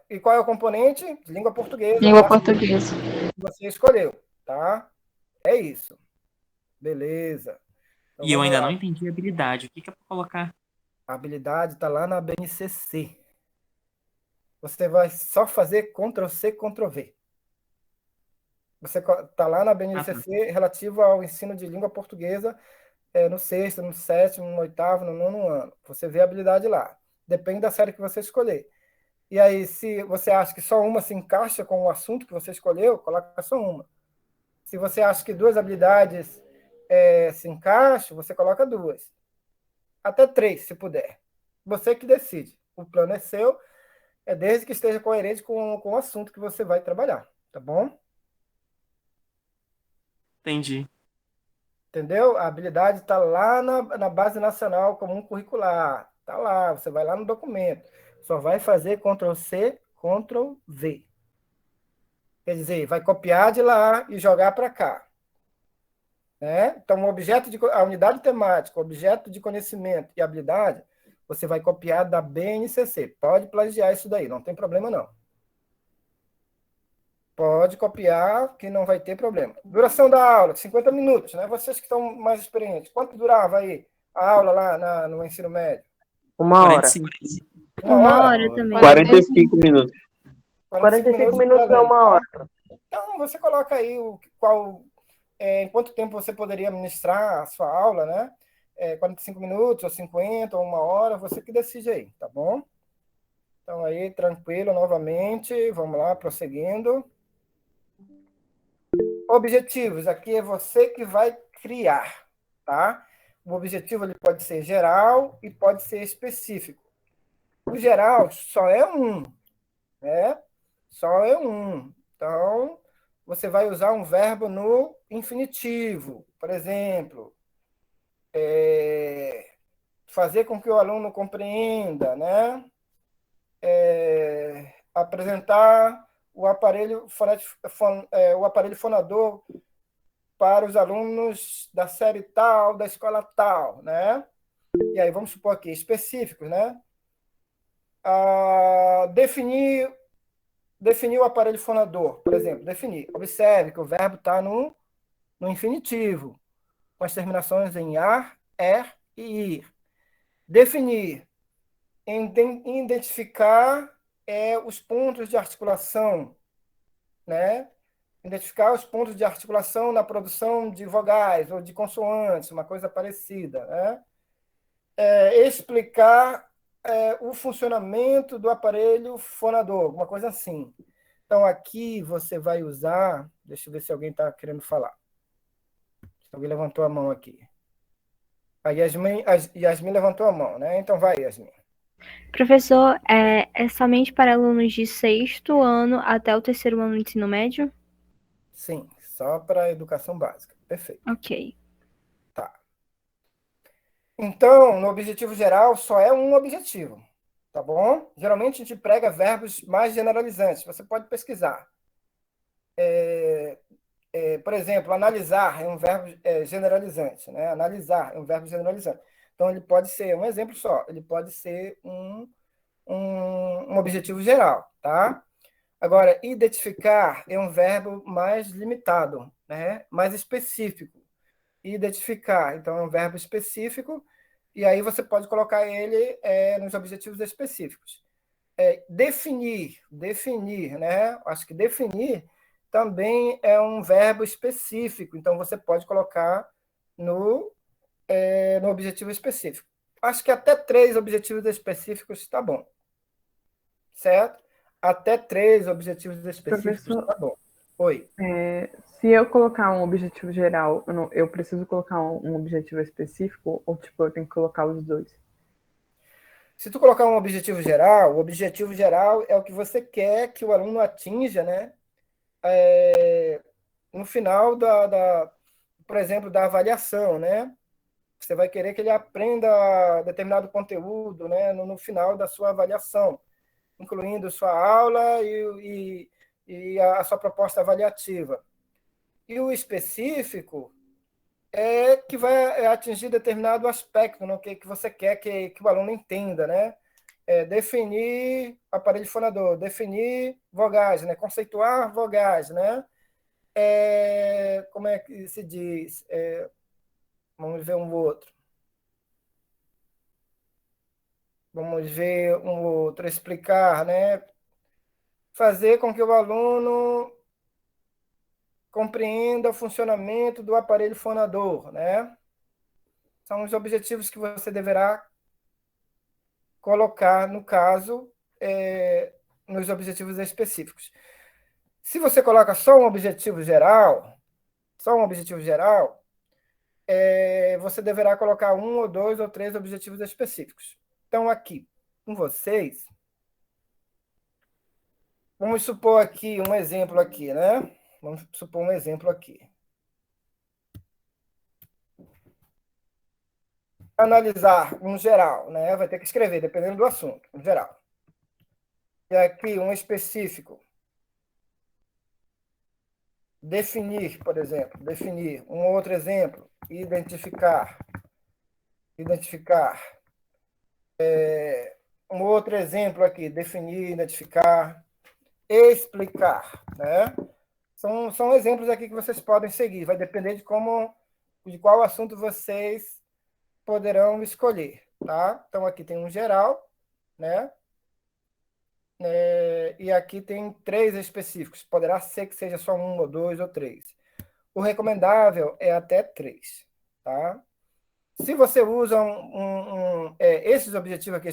E qual é o componente? Língua portuguesa. Língua portuguesa. Que você escolheu, tá? É isso. Beleza. Então, e eu ainda não entendi a habilidade. O que é para colocar? A habilidade está lá na BNCC. Você vai só fazer Ctrl+C, Ctrl+V. Você está lá na BNCC relativo ao ensino de língua portuguesa no sexto, no sétimo, no oitavo, no nono ano. Você vê a habilidade lá. Depende da série que você escolher. E aí, se você acha que só uma se encaixa com o assunto que você escolheu, coloca só uma. Se você acha que duas habilidades se encaixam, você coloca duas. Até três, se puder. Você que decide. O plano é seu, desde que esteja coerente com o assunto que você vai trabalhar. Tá bom? Entendi. Entendeu? A habilidade está lá na Base Nacional Comum Curricular. Está lá, você vai lá no documento. Só vai fazer Ctrl+C, Ctrl+V. Quer dizer, vai copiar de lá e jogar para cá. Né? Então, a unidade temática, objeto de conhecimento e habilidade, você vai copiar da BNCC. Pode plagiar isso daí, não tem problema não. Pode copiar, que não vai ter problema. Duração da aula, 50 minutos, né? Vocês que estão mais experientes. Quanto durava aí a aula lá no ensino médio? 1 hora. 45. Uma hora também. 45 minutos. 45 minutos é 1 hora. Então, você coloca aí em quanto tempo você poderia ministrar a sua aula, né? 45 minutos, ou 50, ou 1 hora, você que decide aí, tá bom? Então, aí, tranquilo, novamente, vamos lá, prosseguindo. Objetivos, aqui é você que vai criar, tá? O objetivo ele pode ser geral e pode ser específico. O geral só é um, né? Só é um. Então, você vai usar um verbo no infinitivo. Por exemplo, fazer com que o aluno compreenda, né? Apresentar o aparelho fonador para os alunos da série tal, da escola tal, né? E aí, vamos supor aqui, específicos, né? Definir o aparelho fonador, por exemplo, definir. Observe que o verbo está no infinitivo, com as terminações em ar, e ir. Definir. Identificar os pontos de articulação, né? Identificar os pontos de articulação na produção de vogais ou de consoantes, uma coisa parecida, né? Explicar o funcionamento do aparelho fonador, uma coisa assim. Então, aqui você vai usar... Deixa eu ver se alguém está querendo falar. Alguém levantou a mão aqui. A Yasmin levantou a mão, né? Então, vai, Yasmin. Professor, é somente para alunos de 6º ano até o 3º ano do ensino médio? Sim, só para a educação básica. Perfeito. Ok. Tá. Então, no objetivo geral, só é um objetivo, tá bom? Geralmente, a gente prega verbos mais generalizantes. Você pode pesquisar. Por exemplo, analisar é um verbo generalizante, né? Analisar é um verbo generalizante. Então, ele pode ser, um exemplo só, ele pode ser um objetivo geral, tá? Agora, identificar é um verbo mais limitado, né? Mais específico. Identificar, então, é um verbo específico, e aí você pode colocar ele nos objetivos específicos. Definir, né? Acho que definir também é um verbo específico, então você pode colocar no objetivo específico. Acho que até 3 objetivos específicos está bom. Certo? Até 3 objetivos específicos está bom. Oi. Se eu colocar um objetivo geral, eu preciso colocar um objetivo específico, ou tipo, eu tenho que colocar os dois? Se tu colocar um objetivo geral, o objetivo geral é o que você quer que o aluno atinja, né? No final por exemplo, da avaliação, né? Você vai querer que ele aprenda determinado conteúdo, né? No final da sua avaliação, incluindo sua aula e a sua proposta avaliativa. E o específico é que vai atingir determinado aspecto, no que você quer que o aluno entenda, né? Definir aparelho fonador, definir vogais, né? Conceituar vogais, né? Como é que se diz? Vamos ver um outro. Vamos ver um outro. Explicar, né? Fazer com que o aluno compreenda o funcionamento do aparelho fonador, né? São os objetivos que você deverá colocar, no caso, nos objetivos específicos. Se você coloca só um objetivo geral, você deverá colocar 1 ou 2 ou 3 objetivos específicos. Então, aqui, com vocês, vamos supor aqui um exemplo aqui, né? Vamos supor um exemplo aqui. Analisar um geral, né? Vai ter que escrever, dependendo do assunto, um geral. E aqui um específico. Definir, por exemplo, definir. Um outro exemplo, identificar. Um outro exemplo aqui, definir, identificar, explicar, né? São exemplos aqui que vocês podem seguir, vai depender de qual assunto vocês poderão escolher, tá? Então, aqui tem um geral, né? E aqui tem 3 específicos. Poderá ser que seja só 1, ou 2, ou 3. O recomendável é até 3, tá? Se você usa esses objetivos aqui,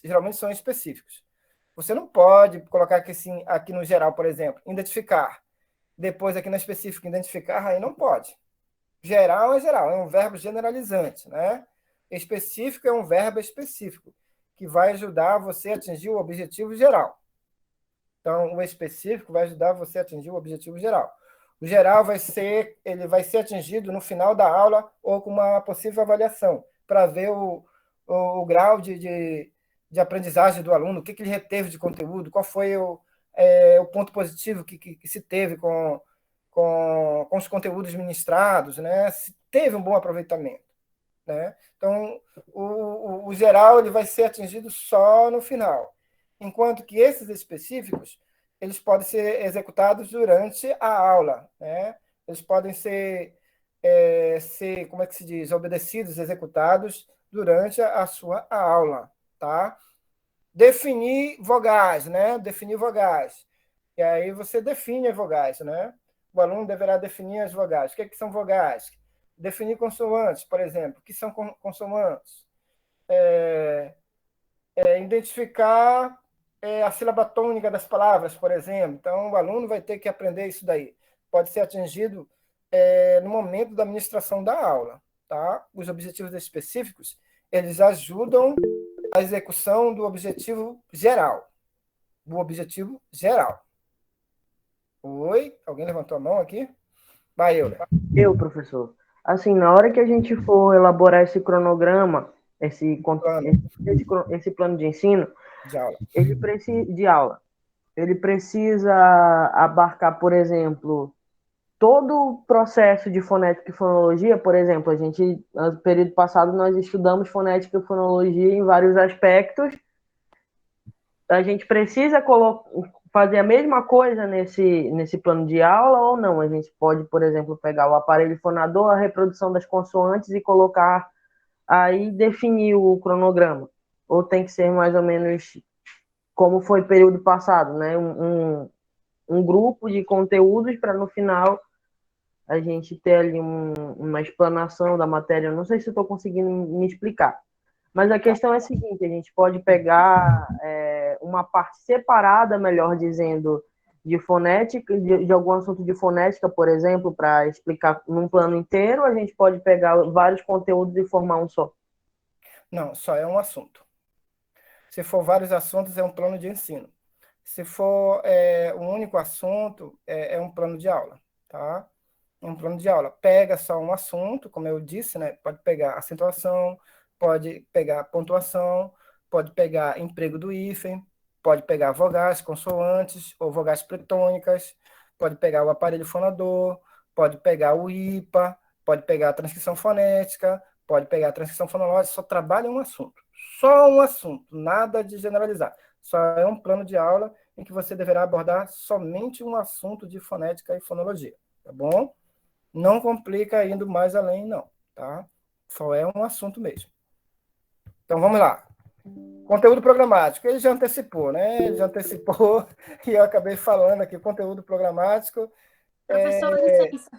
geralmente são específicos. Você não pode colocar aqui, assim, aqui no geral, por exemplo, identificar. Depois aqui no específico, identificar, aí não pode. Geral é geral, é um verbo generalizante, né? Específico é um verbo específico, que vai ajudar você a atingir o objetivo geral. Então, o específico vai ajudar você a atingir o objetivo geral. O geral ele vai ser atingido no final da aula ou com uma possível avaliação, para ver o grau de aprendizagem do aluno, o que ele reteve de conteúdo, qual foi o ponto positivo que se teve com os conteúdos ministrados, né? Se teve um bom aproveitamento, né? Então, o geral ele vai ser atingido só no final, enquanto que esses específicos eles podem ser executados durante a aula, né? Eles podem ser, como é que se diz, obedecidos, executados durante a sua aula, tá? Definir vogais, né? Definir vogais. E aí você define as vogais, né? O aluno deverá definir as vogais. O que são vogais? Definir consoantes, por exemplo. O que são consoantes? Identificar a sílaba tônica das palavras, por exemplo. Então, o aluno vai ter que aprender isso daí. Pode ser atingido no momento da administração da aula, tá? Os objetivos específicos, eles ajudam a execução do objetivo geral. Do objetivo geral. Oi? Alguém levantou a mão aqui? Vai, Euler. Eu, professor. Assim, na hora que a gente for elaborar esse cronograma, esse plano de ensino, De aula. Ele precisa abarcar, por exemplo, todo o processo de fonética e fonologia. Por exemplo, no período passado, nós estudamos fonética e fonologia em vários aspectos. A gente precisa fazer a mesma coisa nesse plano de aula ou não? A gente pode, por exemplo, pegar o aparelho fonador, a reprodução das consoantes e colocar aí, definir o cronograma. Ou tem que ser mais ou menos como foi no período passado, né? Um grupo de conteúdos para, no final, a gente ter ali uma explanação da matéria. Eu não sei se eu estou conseguindo me explicar. Mas a questão é a seguinte: a gente pode pegar uma parte separada, melhor dizendo, de fonética, de algum assunto de fonética, por exemplo, para explicar num plano inteiro. A gente pode pegar vários conteúdos e formar um só. Não, só é um assunto. Se for vários assuntos, é um plano de ensino. Se for um único assunto, é um plano de aula, tá? Um plano de aula. Pega só um assunto, como eu disse, né? Pode pegar acentuação, pode pegar pontuação, pode pegar emprego do hífen, pode pegar vogais, consoantes ou vogais pretônicas, pode pegar o aparelho fonador, pode pegar o IPA, pode pegar a transcrição fonética, pode pegar a transcrição fonológica. Só trabalha um assunto. Só um assunto, nada de generalizar. Só é um plano de aula em que você deverá abordar somente um assunto de fonética e fonologia, tá bom? Não complica indo mais além, não, tá? Só é um assunto mesmo. Então, vamos lá. Conteúdo programático. Ele já antecipou, né? Ele já antecipou e eu acabei falando aqui. Conteúdo programático. Professor, licença.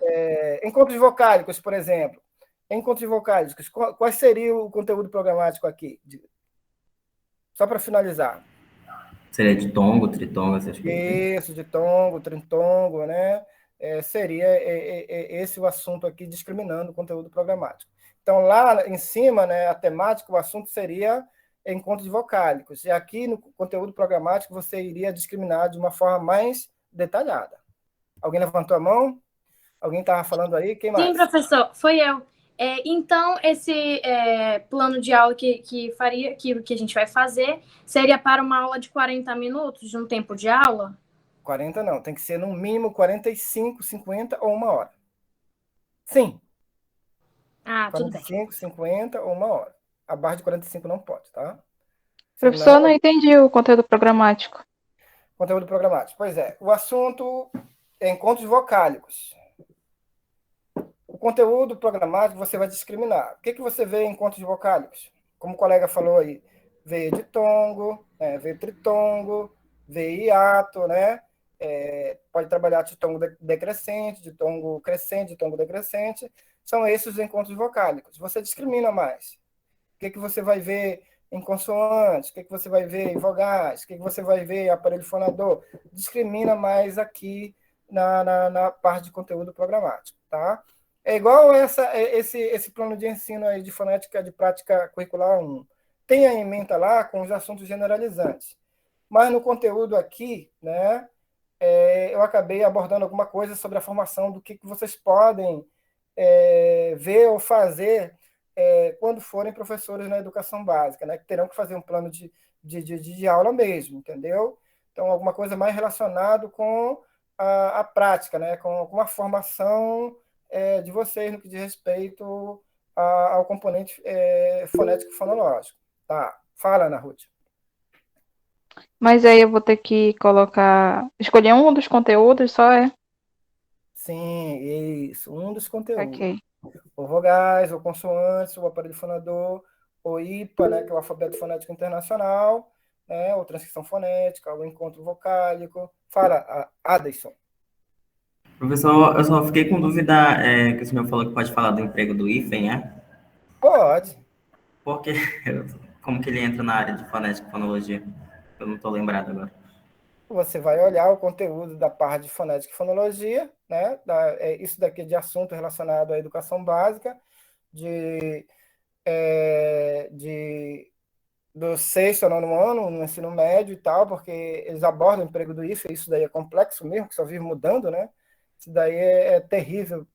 Encontros vocálicos, por exemplo. Encontros vocálicos. Qual seria o conteúdo programático aqui? Só para finalizar. Seria de tongo, tritongo, essas coisas. Isso, de tongo, tritongo, né? Seria esse o assunto aqui, discriminando o conteúdo programático. Então, lá em cima, né, a temática, o assunto seria encontros vocálicos. E aqui, no conteúdo programático, você iria discriminar de uma forma mais detalhada. Alguém levantou a mão? Alguém estava falando aí? Quem mais? Sim, professor, foi eu. Então, esse plano de aula que a gente vai fazer seria para uma aula de 40 minutos, de um tempo de aula? 40 não, tem que ser no mínimo 45, 50 ou 1 hora. Sim. Tudo bem. 45, 50 ou 1 hora. Abaixo de 45 não pode, tá? Professor, não entendi o conteúdo programático. Conteúdo programático. Pois é, o assunto é encontros vocálicos. O conteúdo programático você vai discriminar. O que você vê em encontros vocálicos? Como o colega falou aí, veio ditongo, veio tritongo, veio hiato, né? Pode trabalhar ditongo decrescente, ditongo crescente, ditongo decrescente. São esses os encontros vocálicos. Você discrimina mais. O que você vai ver em consoantes? O que você vai ver em vogais? O que você vai ver em aparelho fonador? Discrimina mais aqui na parte de conteúdo programático, tá? É igual esse plano de ensino aí de fonética de prática curricular 1. Tem a ementa lá com os assuntos generalizantes. Mas no conteúdo aqui, né, eu acabei abordando alguma coisa sobre a formação do que vocês podem ver ou fazer quando forem professores na educação básica, né, que terão que fazer um plano de aula mesmo, entendeu? Então, alguma coisa mais relacionada com a prática, né, com a formação de vocês no que diz respeito ao componente fonético e fonológico. Tá, fala, Ana Ruth. Mas aí eu vou ter que escolher um dos conteúdos só, é? Sim, isso, um dos conteúdos. Ok. Ou vogais, ou consoantes, ou aparelho fonador, ou IPA, né, que é o Alfabeto Fonético Internacional, né, ou transcrição fonética, ou encontro vocálico. Fala, Adeson. Professor, eu só fiquei com dúvida que o senhor falou que pode falar do emprego do hífen, é? Pode. Porque como que ele entra na área de fonética e fonologia? Eu não estou lembrado agora. Você vai olhar o conteúdo da parte de fonética e fonologia, né? Isso daqui é de assunto relacionado à educação básica, do sexto ao nono ano, no ensino médio e tal, porque eles abordam o emprego do IFE, isso daí é complexo mesmo, que só vive mudando, né? Isso daí é terrível,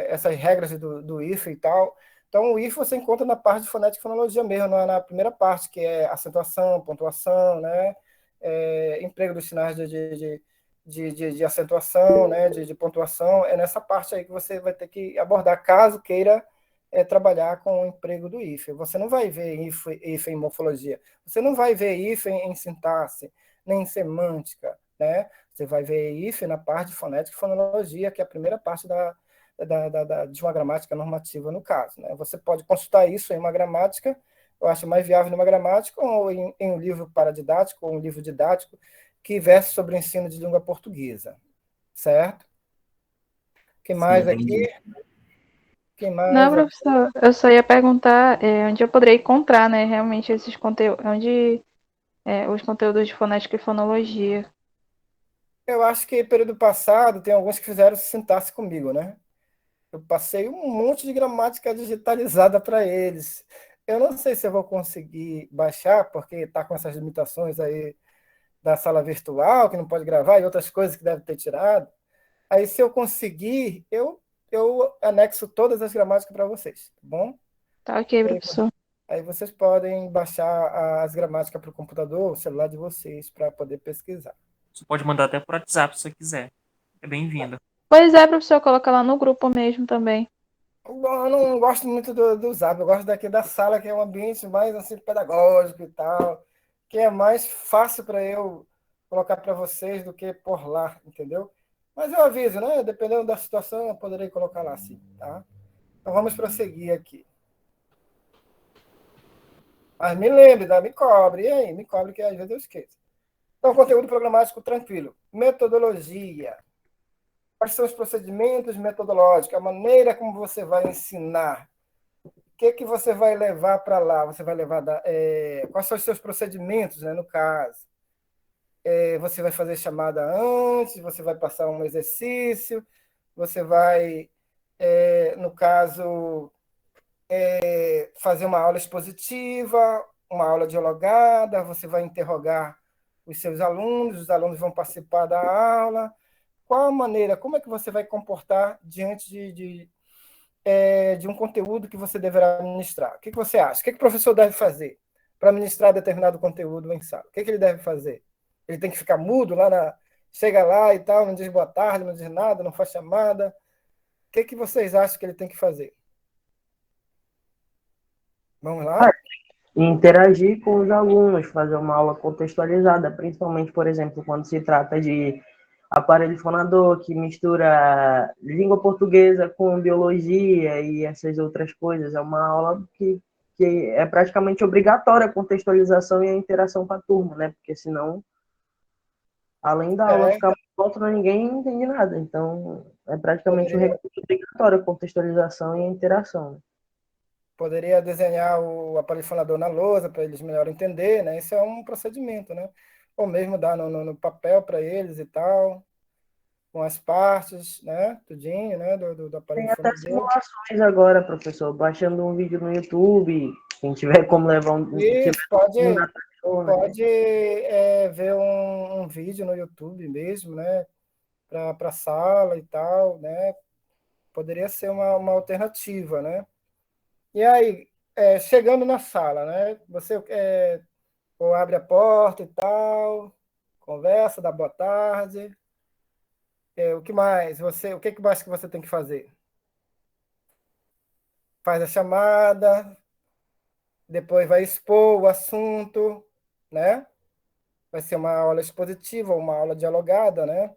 essas regras do IFE e tal. Então, o IFE você encontra na parte de fonética e fonologia mesmo, na primeira parte, que é acentuação, pontuação, né? Emprego dos sinais de acentuação, né? De pontuação. É nessa parte aí que você vai ter que abordar, caso queira trabalhar com o emprego do IFE. Você não vai ver IFE em morfologia, você não vai ver IFE em sintaxe, nem em semântica, né? Você vai ver IFE na parte de fonética e fonologia, que é a primeira parte de uma gramática normativa, no caso, né? Você pode consultar isso em uma gramática, eu acho mais viável numa gramática, ou em um livro paradidático, ou um livro didático, que verse sobre o ensino de língua portuguesa, certo? O que mais aqui? Não, professor, eu só ia perguntar onde eu poderia encontrar, né, realmente esses conteúdos, os conteúdos de fonética e fonologia. Eu acho que período passado tem alguns que fizeram sintaxe comigo, né? Eu passei um monte de gramática digitalizada para eles. Eu não sei se eu vou conseguir baixar, porque está com essas limitações aí da sala virtual, que não pode gravar, e outras coisas que deve ter tirado. Aí, se eu conseguir, eu anexo todas as gramáticas para vocês, tá bom? Tá ok, professor. Aí vocês podem baixar as gramáticas para o computador, o celular de vocês, para poder pesquisar. Você pode mandar até por WhatsApp se você quiser. É bem-vindo. Pois é, professor, coloca lá no grupo mesmo também. Eu não gosto muito do Zap, eu gosto daqui da sala, que é um ambiente mais assim, pedagógico e tal, que é mais fácil para eu colocar para vocês do que por lá, entendeu? Mas eu aviso, né? Dependendo da situação, eu poderei colocar lá sim, tá? Então vamos prosseguir aqui. Mas me lembre, me cobre, e aí? Me cobre, que às vezes eu esqueço. Então, conteúdo programático tranquilo. Metodologia. Quais são os procedimentos metodológicos? A maneira como você vai ensinar. O que você vai levar para lá? Você vai levar... quais são os seus procedimentos, né, no caso? Você vai fazer chamada antes, você vai passar um exercício, você vai, no caso, fazer uma aula expositiva, uma aula dialogada, você vai interrogar os seus alunos, os alunos vão participar da aula. Qual a maneira, como é que você vai comportar diante de um conteúdo que você deverá ministrar? O que você acha? O que o professor deve fazer para ministrar determinado conteúdo em sala? O que ele deve fazer? Ele tem que ficar mudo chega lá e tal, não diz boa tarde, não diz nada, não faz chamada. O que vocês acham que ele tem que fazer? Vamos lá? Interagir com os alunos, fazer uma aula contextualizada, principalmente, por exemplo, quando se trata de aparelho fonador, que mistura língua portuguesa com biologia e essas outras coisas. É uma aula que é praticamente obrigatória a contextualização e a interação com a turma, né? Porque senão, além da aula É, ficar monótona, ninguém entende nada. Então, é praticamente um poderia, recurso obrigatório a contextualização e a interação. poderia desenhar o aparelho fonador na lousa para eles melhor entender, né? Isso é um procedimento, né? Ou mesmo dar no papel para eles e tal, com as partes, né? Tudinho, né? Do aparelho Tem até fonador. simulações agora, professor, baixando um vídeo no YouTube, quem tiver como levar tiver Isso, pode, um adaptador, né? pode ver um vídeo no YouTube mesmo, né? Para a sala e tal, né? Poderia ser uma alternativa, né? E aí, chegando na sala, né? Você ou abre a porta e tal, conversa, dá boa tarde. O que mais? O que mais que você tem que fazer? Faz a chamada, depois vai expor o assunto, né? Vai ser uma aula expositiva, uma aula dialogada, né?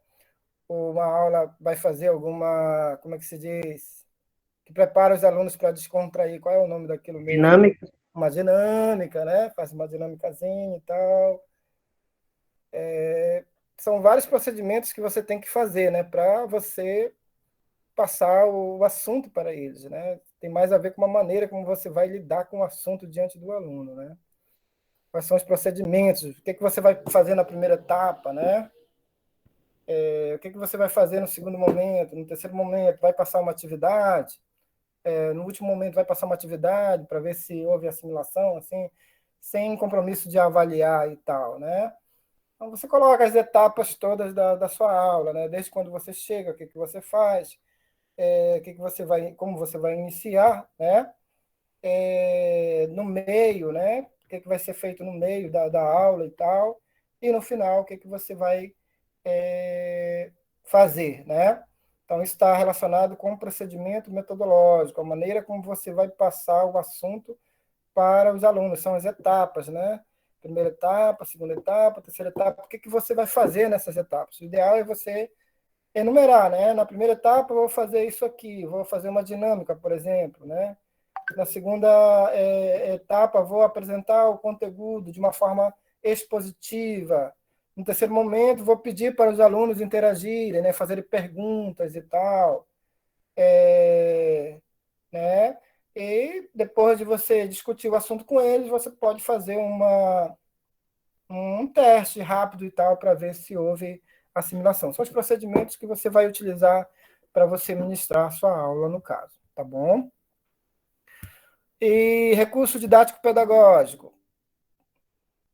Ou uma aula vai fazer alguma, como é que se diz? Que prepara os alunos para descontrair. Qual é o nome daquilo mesmo? Dinâmica. Uma dinâmica, né? Faz uma dinâmicazinha e tal. São vários procedimentos que você tem que fazer, né? Para você passar o assunto para eles, né? Tem mais a ver com a maneira como você vai lidar com o assunto diante do aluno, né? Quais são os procedimentos? O que você vai fazer na primeira etapa, né? O que você vai fazer no segundo momento, no terceiro momento? Vai passar uma atividade? No último momento vai passar uma atividade para ver se houve assimilação, assim, sem compromisso de avaliar e tal, né? Então, você coloca as etapas todas da sua aula, né? Desde quando você chega, o que você faz, como você vai iniciar, né? No meio, né? O que vai ser feito no meio da aula e tal, e no final, o que você vai fazer, né? Então, isso está relacionado com o procedimento metodológico, a maneira como você vai passar o assunto para os alunos, são as etapas, né? Primeira etapa, segunda etapa, terceira etapa, o que você vai fazer nessas etapas? O ideal é você enumerar, né? Na primeira etapa, eu vou fazer isso aqui, vou fazer uma dinâmica, por exemplo, né? Na segunda etapa, vou apresentar o conteúdo de uma forma expositiva. No terceiro momento, vou pedir para os alunos interagirem, né? Fazerem perguntas e tal. Né? E depois de você discutir o assunto com eles, você pode fazer um teste rápido e tal para ver se houve assimilação. São os procedimentos que você vai utilizar para você ministrar a sua aula, no caso, tá bom? E recurso didático pedagógico.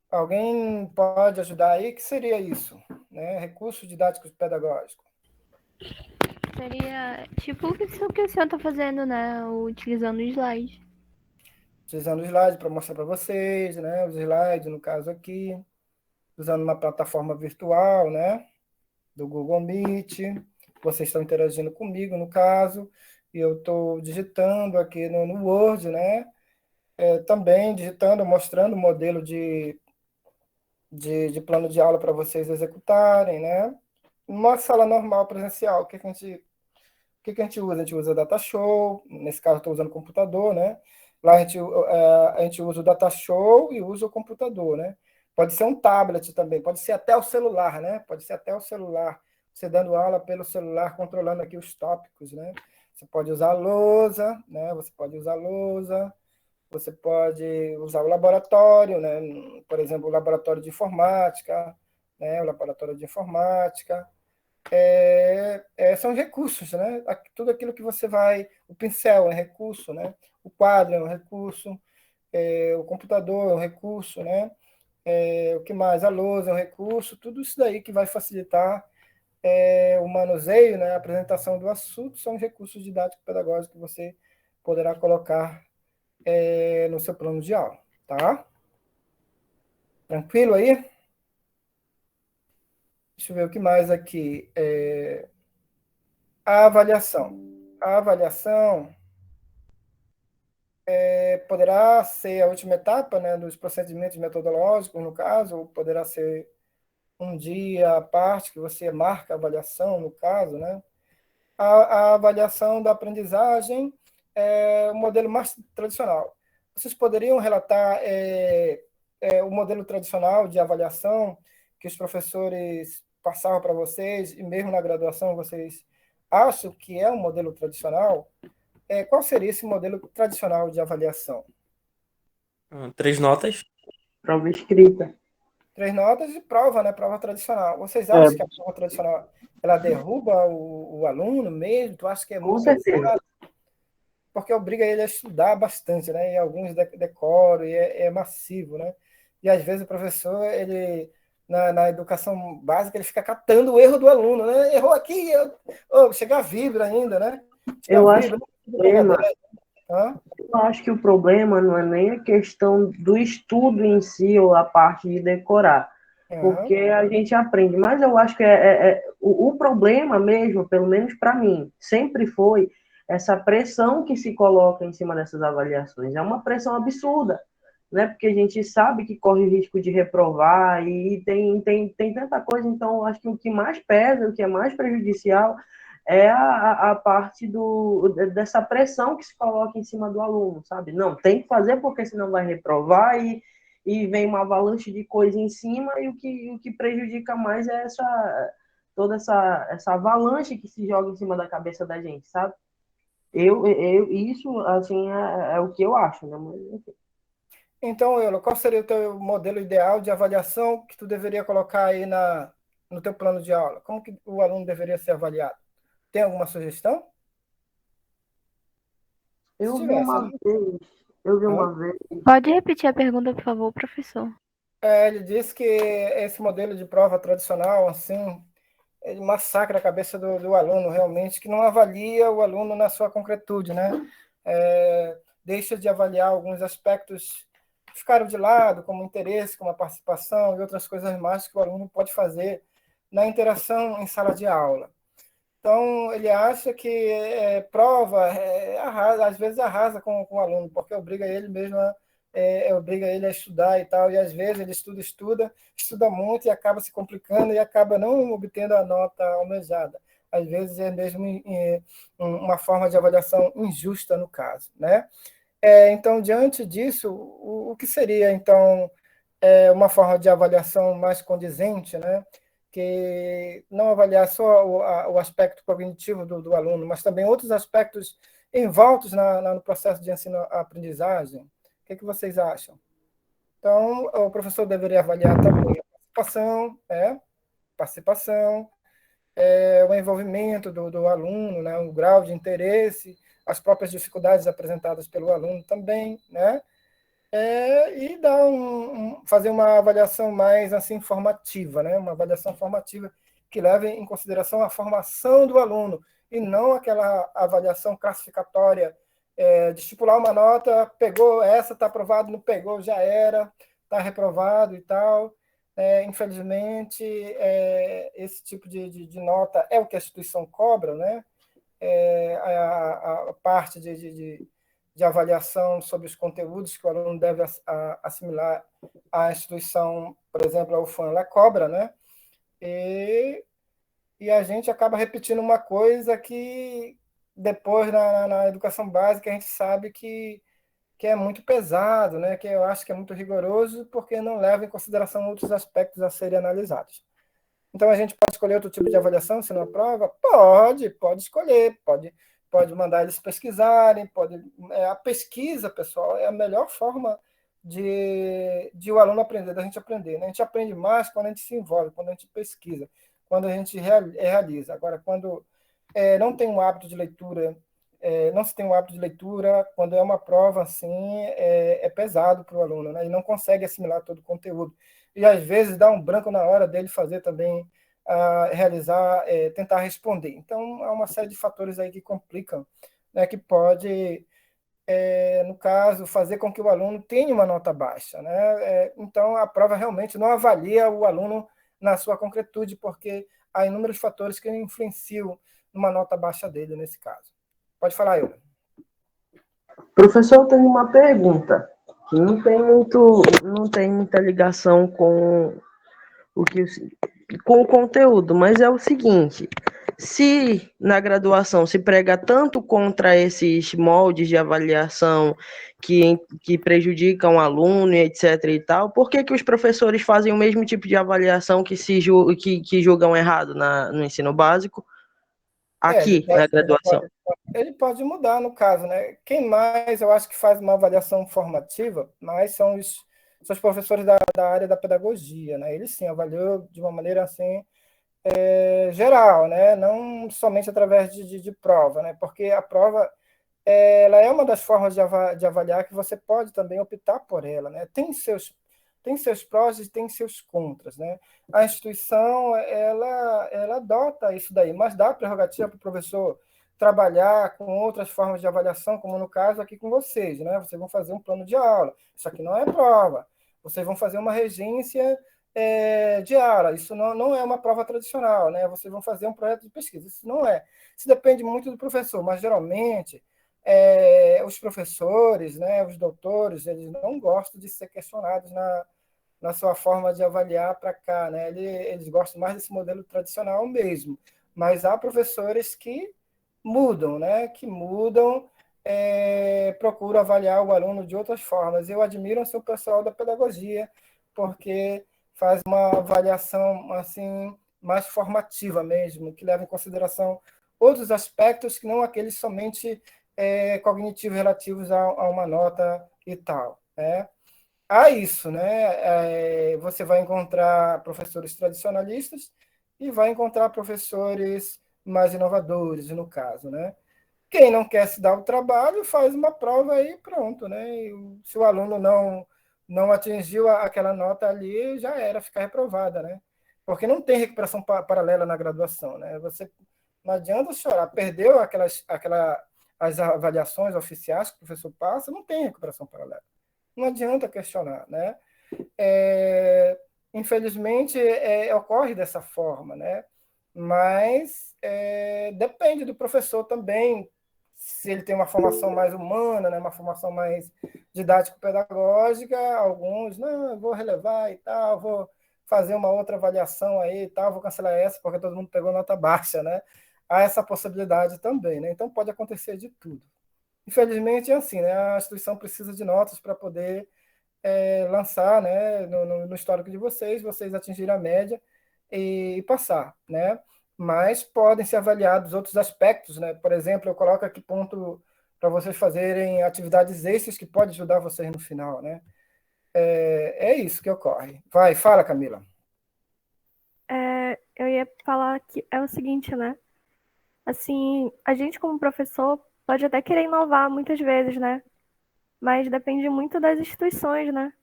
Alguém pode ajudar aí? O que seria isso? Né? Recurso didático pedagógico. Seria tipo o que o senhor está fazendo, né? Utilizando o slide. Utilizando o slide para mostrar para vocês, né? Os slides, no caso aqui, usando uma plataforma virtual, né? Do Google Meet. Vocês estão interagindo comigo, no caso, e eu estou digitando aqui no Word, né? Também digitando, mostrando o modelo de plano de aula para vocês executarem, né? Uma sala normal presencial, o que a gente usa? A gente usa DataShow, nesse caso estou usando o computador, né? Lá a gente usa o DataShow e usa o computador, né? Pode ser um tablet também, pode ser até o celular, né? Pode ser até o celular, você dando aula pelo celular, controlando aqui os tópicos, né? Você pode usar a lousa, né? Você pode usar o laboratório, né? Por exemplo, o laboratório de informática, né? O laboratório de informática, são recursos, né? Tudo aquilo que você vai... O pincel é um recurso, né? O quadro é um recurso, o computador é um recurso, né? O que mais? A lousa é um recurso, tudo isso daí que vai facilitar o manuseio, né? A apresentação do assunto são os recursos didáticos pedagógicos que você poderá colocar no seu plano de aula, tá? Tranquilo aí? Deixa eu ver o que mais aqui. A avaliação. A avaliação poderá ser a última etapa, né, dos procedimentos metodológicos, no caso, ou poderá ser um dia à parte, que você marca a avaliação, no caso, né? A avaliação da aprendizagem é o modelo mais tradicional. Vocês poderiam relatar o modelo tradicional de avaliação que os professores passavam para vocês, e mesmo na graduação vocês acham que é um modelo tradicional? Qual seria esse modelo tradicional de avaliação? 3 notas. Prova escrita. 3 notas e prova, né? Prova tradicional. Vocês acham que a prova tradicional ela derruba o aluno mesmo? Tu acha que é muito pesado? Porque obriga ele a estudar bastante, né? E alguns decoram, e é massivo, né? E às vezes o professor, ele na educação básica, ele fica catando o erro do aluno, né? Errou aqui, chega a vibra ainda, né? Eu acho que o problema não é nem a questão do estudo em si ou a parte de decorar, porque a gente aprende, mas eu acho que o problema mesmo, pelo menos para mim, sempre foi essa pressão que se coloca em cima dessas avaliações. É uma pressão absurda, né? Porque a gente sabe que corre o risco de reprovar e tem tanta coisa. Então, eu acho que o que mais pesa, o que é mais prejudicial é a parte dessa pressão que se coloca em cima do aluno, sabe? Não, tem que fazer porque senão vai reprovar e vem uma avalanche de coisa em cima, e o que prejudica mais é toda essa avalanche que se joga em cima da cabeça da gente, sabe? Isso, assim, é o que eu acho, né? Mas, enfim. Então, Euler, qual seria o teu modelo ideal de avaliação que tu deveria colocar aí no teu plano de aula? Como que o aluno deveria ser avaliado? Tem alguma sugestão? Eu vi uma vez. Pode repetir a pergunta, por favor, professor? Ele disse que esse modelo de prova tradicional, assim, ele massacra a cabeça do aluno, realmente, que não avalia o aluno na sua concretude, né? Deixa de avaliar alguns aspectos que ficaram de lado, como interesse, como a participação e outras coisas mais que o aluno pode fazer na interação em sala de aula. Então, ele acha que prova, às vezes arrasa com o aluno, porque obriga ele mesmo obriga ele a estudar e tal, e às vezes ele estuda muito e acaba se complicando e acaba não obtendo a nota almejada. Às vezes é mesmo uma forma de avaliação injusta no caso, né? Então, diante disso, o que seria, então, uma forma de avaliação mais condizente, né? Que não avaliar só o aspecto cognitivo do aluno, mas também outros aspectos envoltos no processo de ensino-aprendizagem. O que vocês acham? Então, o professor deveria avaliar também a participação, o envolvimento do aluno, né, o grau de interesse, as próprias dificuldades apresentadas pelo aluno também, né? E fazer uma avaliação mais assim formativa, né? Uma avaliação formativa que leve em consideração a formação do aluno e não aquela avaliação classificatória de estipular uma nota, pegou essa, está aprovado, não pegou, já era, está reprovado e tal. Infelizmente, esse tipo de nota é o que a instituição cobra, né? A parte de avaliação sobre os conteúdos que o aluno deve assimilar à instituição, por exemplo, a UFAM, ela cobra, né? E a gente acaba repetindo uma coisa que depois na educação básica a gente sabe que é muito pesado, né? Que eu acho que é muito rigoroso porque não leva em consideração outros aspectos a serem analisados. Então, a gente pode escolher outro tipo de avaliação se não aprova? Pode escolher, pode mandar eles pesquisarem, a pesquisa, pessoal, é a melhor forma de o aluno aprender, da gente aprender, né? A gente aprende mais quando a gente se envolve, quando a gente pesquisa, quando a gente realiza. Agora, quando não tem um hábito de leitura, não se tem um hábito de leitura, quando é uma prova assim, é pesado para o aluno, né? Ele não consegue assimilar todo o conteúdo. E às vezes dá um branco na hora dele fazer também, realizar, tentar responder. Então, há uma série de fatores aí que complicam, né, que pode, no caso, fazer com que o aluno tenha uma nota baixa, né? Então, a prova realmente não avalia o aluno na sua concretude, porque há inúmeros fatores que influenciam numa nota baixa dele, nesse caso. Pode falar, Euler. Professor, eu tenho uma pergunta que não tem muita ligação com o que com o conteúdo, mas é o seguinte, se na graduação se prega tanto contra esses moldes de avaliação que prejudicam o aluno, etc. e tal, por que os professores fazem o mesmo tipo de avaliação que julgam errado no ensino básico, aqui na graduação? Ele pode mudar, no caso, né? Quem mais, eu acho que faz uma avaliação formativa, mais são os professores da área da pedagogia, né? Eles sim avaliam de uma maneira assim geral, né? Não somente através de prova, né? Porque a prova ela é uma das formas de avaliar que você pode também optar por ela, né? Tem seus prós e tem seus contras, né? A instituição ela adota isso daí, mas dá prerrogativa para o professor trabalhar com outras formas de avaliação, como no caso aqui com vocês, né? Vocês vão fazer um plano de aula. Isso aqui não é prova. Vocês vão fazer uma regência de aula. Isso não é uma prova tradicional, né? Vocês vão fazer um projeto de pesquisa. Isso não é. Isso depende muito do professor, mas geralmente os professores, né, os doutores, eles não gostam de ser questionados na sua forma de avaliar para cá, né? Eles gostam mais desse modelo tradicional mesmo. Mas há professores que mudam, né? Que mudam, procuram avaliar o aluno de outras formas. Eu admiro o pessoal da pedagogia, porque faz uma avaliação assim mais formativa mesmo, que leva em consideração outros aspectos que não aqueles somente cognitivos relativos a uma nota e tal, né? Há isso, né? Você vai encontrar professores tradicionalistas e vai encontrar professores mais inovadores, no caso, né? Quem não quer se dar o trabalho faz uma prova aí pronto, né? E se o aluno não atingiu aquela nota ali, já era, ficar reprovada, né? Porque não tem recuperação paralela na graduação, né? Você não adianta chorar, perdeu as avaliações oficiais que o professor passa, não tem recuperação paralela. Não adianta questionar, né? Infelizmente, ocorre dessa forma, né? Mas depende do professor também, se ele tem uma formação mais humana, né? Uma formação mais didático-pedagógica, alguns, não, eu vou relevar e tal, vou fazer uma outra avaliação aí e tal, vou cancelar essa porque todo mundo pegou nota baixa, né? Há essa possibilidade também, né? Então pode acontecer de tudo. Infelizmente é assim, né? A instituição precisa de notas para poder lançar, né? No histórico de vocês atingirem a média e passar, né? Mas podem ser avaliados outros aspectos, né? Por exemplo, eu coloco aqui ponto para vocês fazerem atividades extras que podem ajudar vocês no final, né? É isso que ocorre. Vai, fala, Camila. Eu ia falar que é o seguinte, né? Assim, a gente como professor pode até querer inovar muitas vezes, né? Mas depende muito das instituições, né?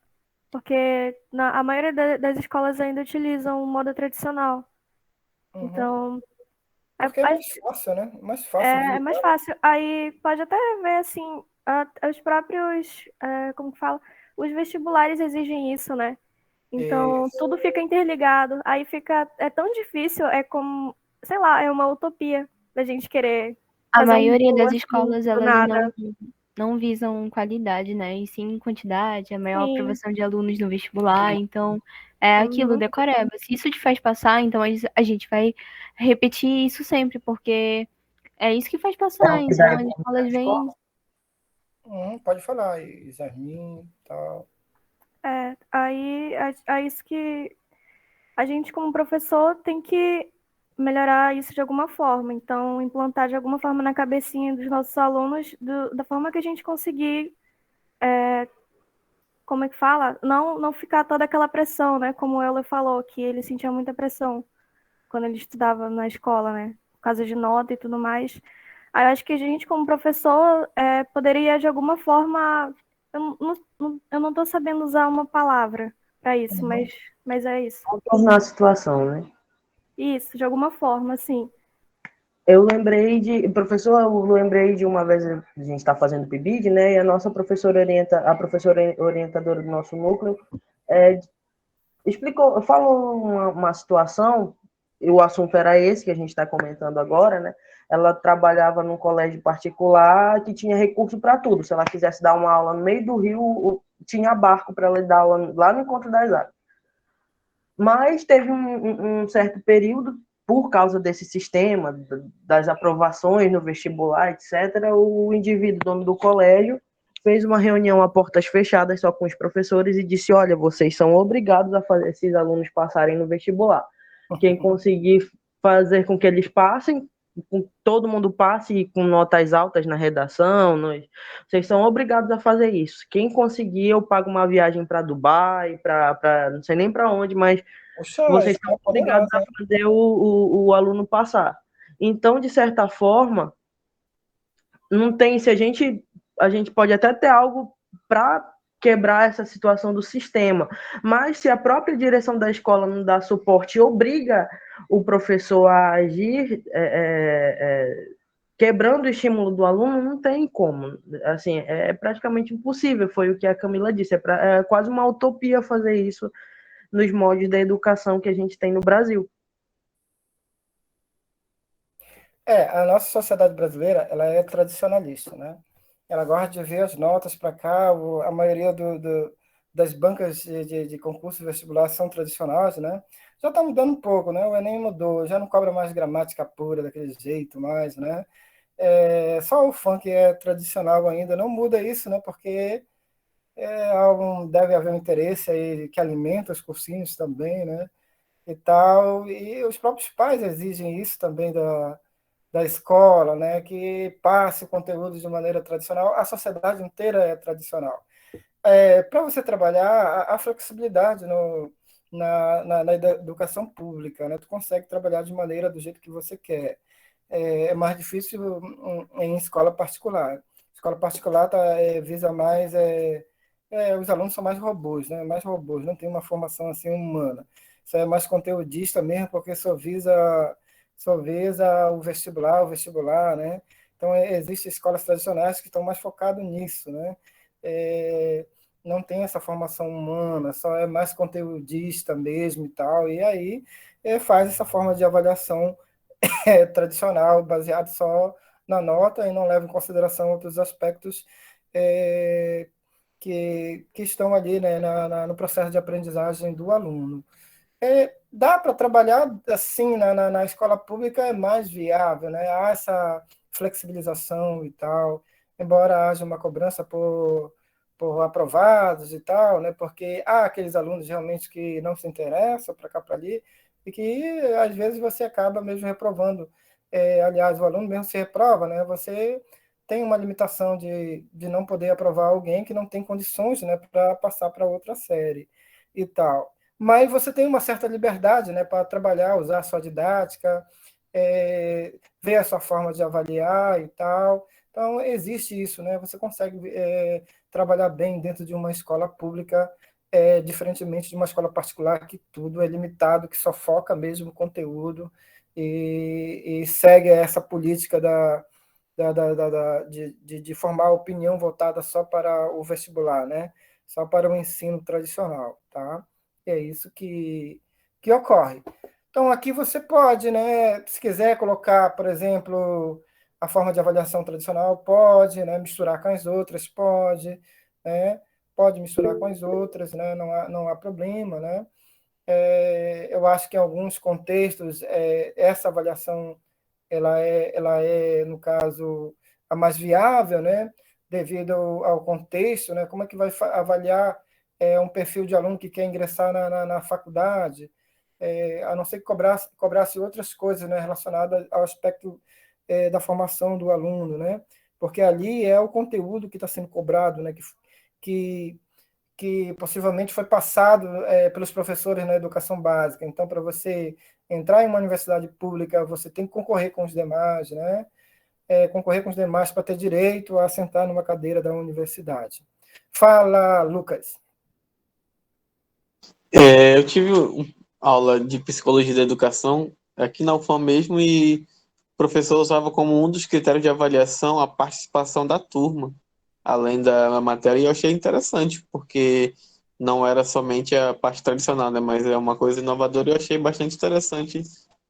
Porque a maioria das escolas ainda utilizam o modo tradicional. Uhum. Então, porque é mais fácil, né? Mais fácil. É mais fácil. Aí pode até ver, assim, os próprios, como que fala? Os vestibulares exigem isso, né? Então, tudo fica interligado. Aí é tão difícil, é como, sei lá, é uma utopia da gente querer A fazer maioria das assim, escolas, do elas nada. não visam qualidade, né? E sim quantidade, a maior Sim. aprovação de alunos no vestibular. Então, é aquilo, decoreba. Se isso te faz passar, então a gente vai repetir isso sempre, porque é isso que faz passar. Então, as escolas vêm... Pode falar, Isarmin e tal. Aí é isso que a gente, como professor, tem que melhorar isso de alguma forma. Então, implantar de alguma forma na cabecinha dos nossos alunos, da forma que a gente conseguir, como é que fala? Não ficar toda aquela pressão, né? Como o Euler falou, que ele sentia muita pressão quando ele estudava na escola, né? Por causa de nota e tudo mais. Aí eu acho que a gente, como professor, poderia, de alguma forma... Eu não estou sabendo usar uma palavra para isso, mas é isso. Contornar a situação, né? Isso, de alguma forma, sim. Eu lembrei de uma vez a gente está fazendo PIBID, né? E a nossa professora orientadora do nosso núcleo falou uma situação, e o assunto era esse que a gente está comentando agora, né? Ela trabalhava num colégio particular que tinha recurso para tudo. Se ela quisesse dar uma aula no meio do rio, tinha barco para ela dar aula lá no Encontro das Águas. Mas teve um certo período, por causa desse sistema, das aprovações no vestibular, etc., o indivíduo, dono do colégio, fez uma reunião a portas fechadas só com os professores e disse: olha, vocês são obrigados a fazer esses alunos passarem no vestibular. Quem conseguir fazer com que eles passem, com todo mundo passe com notas altas na redação, vocês são obrigados a fazer isso. Quem conseguir, eu pago uma viagem para Dubai, para não sei nem para onde, mas Poxa, vocês isso é estão obrigados poderoso, a fazer o aluno passar. Então, de certa forma, não tem, se a gente pode até ter algo para quebrar essa situação do sistema, mas se a própria direção da escola não dá suporte e obriga o professor a agir quebrando o estímulo do aluno, não tem como. Assim, é praticamente impossível, foi o que a Camila disse, é quase uma utopia fazer isso nos moldes da educação que a gente tem no Brasil. A nossa sociedade brasileira, ela é tradicionalista, né? Ela gosta de ver as notas para cá, a maioria das bancas de concurso vestibular são tradicionais, né? Já está mudando um pouco, né? O Enem mudou, já não cobra mais gramática pura daquele jeito mais, né? Só o funk é tradicional ainda, não muda isso, né? Porque deve haver um interesse aí que alimenta os cursinhos também, né? E tal, e os próprios pais exigem isso também da escola, né, que passe o conteúdo de maneira tradicional. A sociedade inteira é tradicional. Para você trabalhar, a flexibilidade na educação pública, né, tu consegue trabalhar de maneira do jeito que você quer. É mais difícil em escola particular. Escola particular visa mais os alunos são mais robôs, né? Mais robôs, não tem uma formação assim humana. Isso é mais conteudista mesmo, porque só visa o vestibular, né? Então, existem escolas tradicionais que estão mais focadas nisso, né? Não tem essa formação humana, só é mais conteudista mesmo e tal, e aí faz essa forma de avaliação tradicional, baseado só na nota e não leva em consideração outros aspectos que estão ali, né, no processo de aprendizagem do aluno. Dá para trabalhar assim na escola pública, é mais viável, né? Há essa flexibilização e tal, embora haja uma cobrança por aprovados e tal, né? Porque há aqueles alunos realmente que não se interessam para cá, para ali, e que às vezes você acaba mesmo reprovando. Aliás, o aluno mesmo se reprova, né? Você tem uma limitação de não poder aprovar alguém que não tem condições, né, para passar para outra série e tal. Mas você tem uma certa liberdade, né, para trabalhar, usar a sua didática, ver a sua forma de avaliar e tal. Então, existe isso, né? Você consegue trabalhar bem dentro de uma escola pública, diferentemente de uma escola particular, que tudo é limitado, que só foca mesmo no conteúdo e segue essa política de formar opinião voltada só para o vestibular, né? Só para o ensino tradicional, tá? É isso que ocorre. Então, aqui você pode, né, se quiser colocar, por exemplo, a forma de avaliação tradicional, pode, né, misturar com as outras, pode, né, pode misturar com as outras, né, não há problema, né. Eu acho que em alguns contextos, essa avaliação ela é, no caso, a mais viável, né, devido ao contexto, né, como é que vai avaliar um perfil de aluno que quer ingressar na faculdade, a não ser que cobrasse outras coisas, né, relacionadas ao aspecto da formação do aluno, né, porque ali é o conteúdo que está sendo cobrado, né, que, que possivelmente foi passado pelos professores na educação básica. Então, para você entrar em uma universidade pública, você tem que concorrer com os demais, né, concorrer com os demais para ter direito a sentar numa cadeira da universidade. Fala, Lucas. Eu tive aula de psicologia da educação aqui na UFAM mesmo e o professor usava como um dos critérios de avaliação a participação da turma, além da matéria, e eu achei interessante, porque não era somente a parte tradicional, né, mas é uma coisa inovadora e eu achei bastante interessante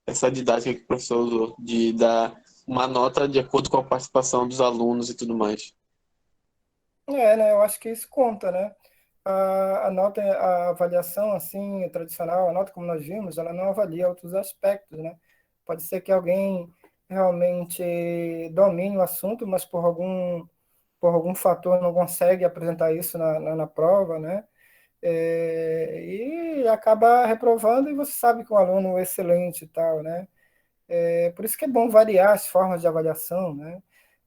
essa didática que o professor usou, de dar uma nota de acordo com a participação dos alunos e tudo mais. Né, eu acho que isso conta, né? a nota, a avaliação assim tradicional, a nota como nós vimos, ela não avalia outros aspectos, né? Pode ser que alguém realmente domine o assunto, mas por algum fator não consegue apresentar isso na prova, né? E acaba reprovando, e você sabe que um aluno é excelente e tal, né? Por isso que é bom variar as formas de avaliação, né?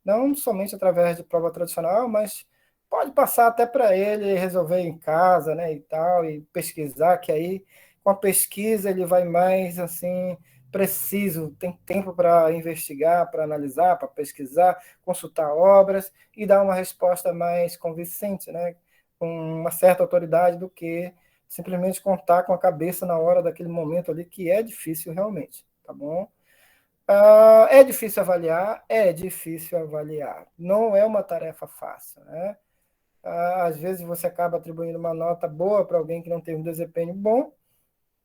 Não somente através de prova tradicional, mas pode passar até para ele resolver em casa, né, e tal, e pesquisar, que aí com a pesquisa ele vai mais assim preciso, tem tempo para investigar, para analisar, para pesquisar, consultar obras e dar uma resposta mais convincente, né, com uma certa autoridade, do que simplesmente contar com a cabeça na hora daquele momento ali, que é difícil realmente, tá bom? É difícil avaliar? É difícil avaliar. Não é uma tarefa fácil, né? Às vezes você acaba atribuindo uma nota boa para alguém que não teve um desempenho bom,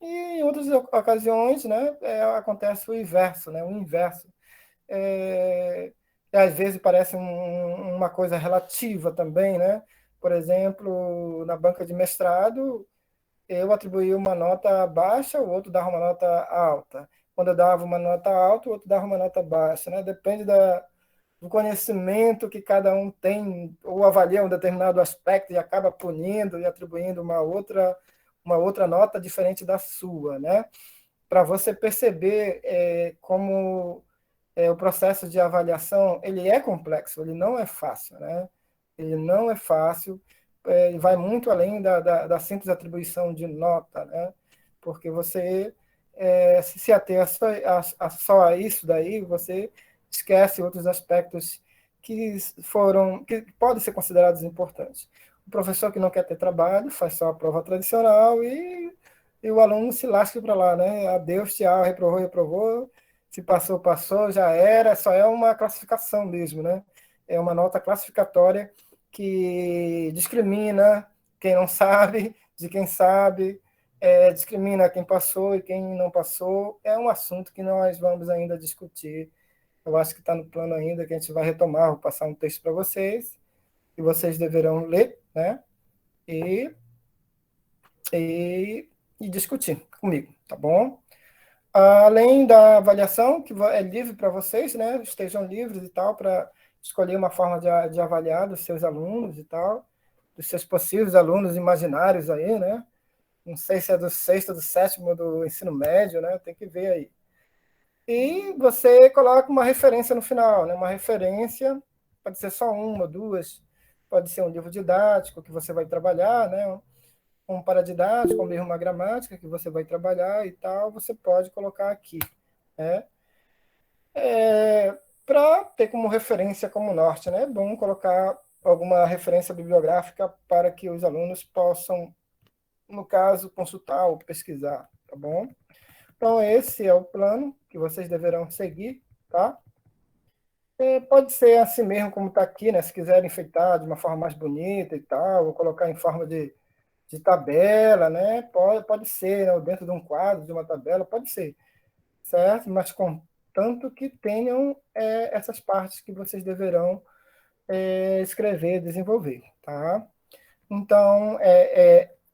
e em outras ocasiões, né, acontece o inverso, né? O inverso. Às vezes parece uma coisa relativa também, né? Por exemplo, na banca de mestrado, eu atribuí uma nota baixa, o outro dava uma nota alta. Quando eu dava uma nota alta, o outro dava uma nota baixa, né? Depende do conhecimento que cada um tem, ou avalia um determinado aspecto e acaba punindo e atribuindo uma outra nota diferente da sua, né? Para você perceber como o processo de avaliação, ele é complexo, ele não é fácil, né? Ele não é fácil, vai muito além da simples atribuição de nota, né? Porque você, se ater só a isso daí, você esquece outros aspectos que podem ser considerados importantes. O professor que não quer ter trabalho faz só a prova tradicional e o aluno se lasca para lá, né? Adeus, tchau, reprovou, reprovou, se passou, passou, já era, só é uma classificação mesmo, né? É uma nota classificatória que discrimina quem não sabe de quem sabe, discrimina quem passou e quem não passou. É um assunto que nós vamos ainda discutir. Eu acho que está no plano ainda, que a gente vai retomar, vou passar um texto para vocês, e vocês deverão ler, né? E discutir comigo, tá bom? Além da avaliação, que é livre para vocês, né? Estejam livres e tal, para escolher uma forma de avaliar dos seus alunos e tal, dos seus possíveis alunos imaginários aí, né? Não sei se é do sexto, do sétimo, do ensino médio, né? Tem que ver aí. E você coloca uma referência no final, né? Uma referência, pode ser só uma, duas, pode ser um livro didático que você vai trabalhar, né? Um paradidático, ou mesmo uma gramática que você vai trabalhar e tal, você pode colocar aqui, né? Para ter como referência como norte, né? É bom colocar alguma referência bibliográfica para que os alunos possam, no caso, consultar ou pesquisar, tá bom? Então, esse é o plano que vocês deverão seguir, tá? Pode ser assim mesmo como está aqui, né? Se quiserem enfeitar de uma forma mais bonita e tal, ou colocar em forma de tabela, né? Pode ser, né? Dentro de um quadro, de uma tabela, pode ser, certo? Mas contanto que tenham essas partes que vocês deverão escrever, desenvolver, tá? Então,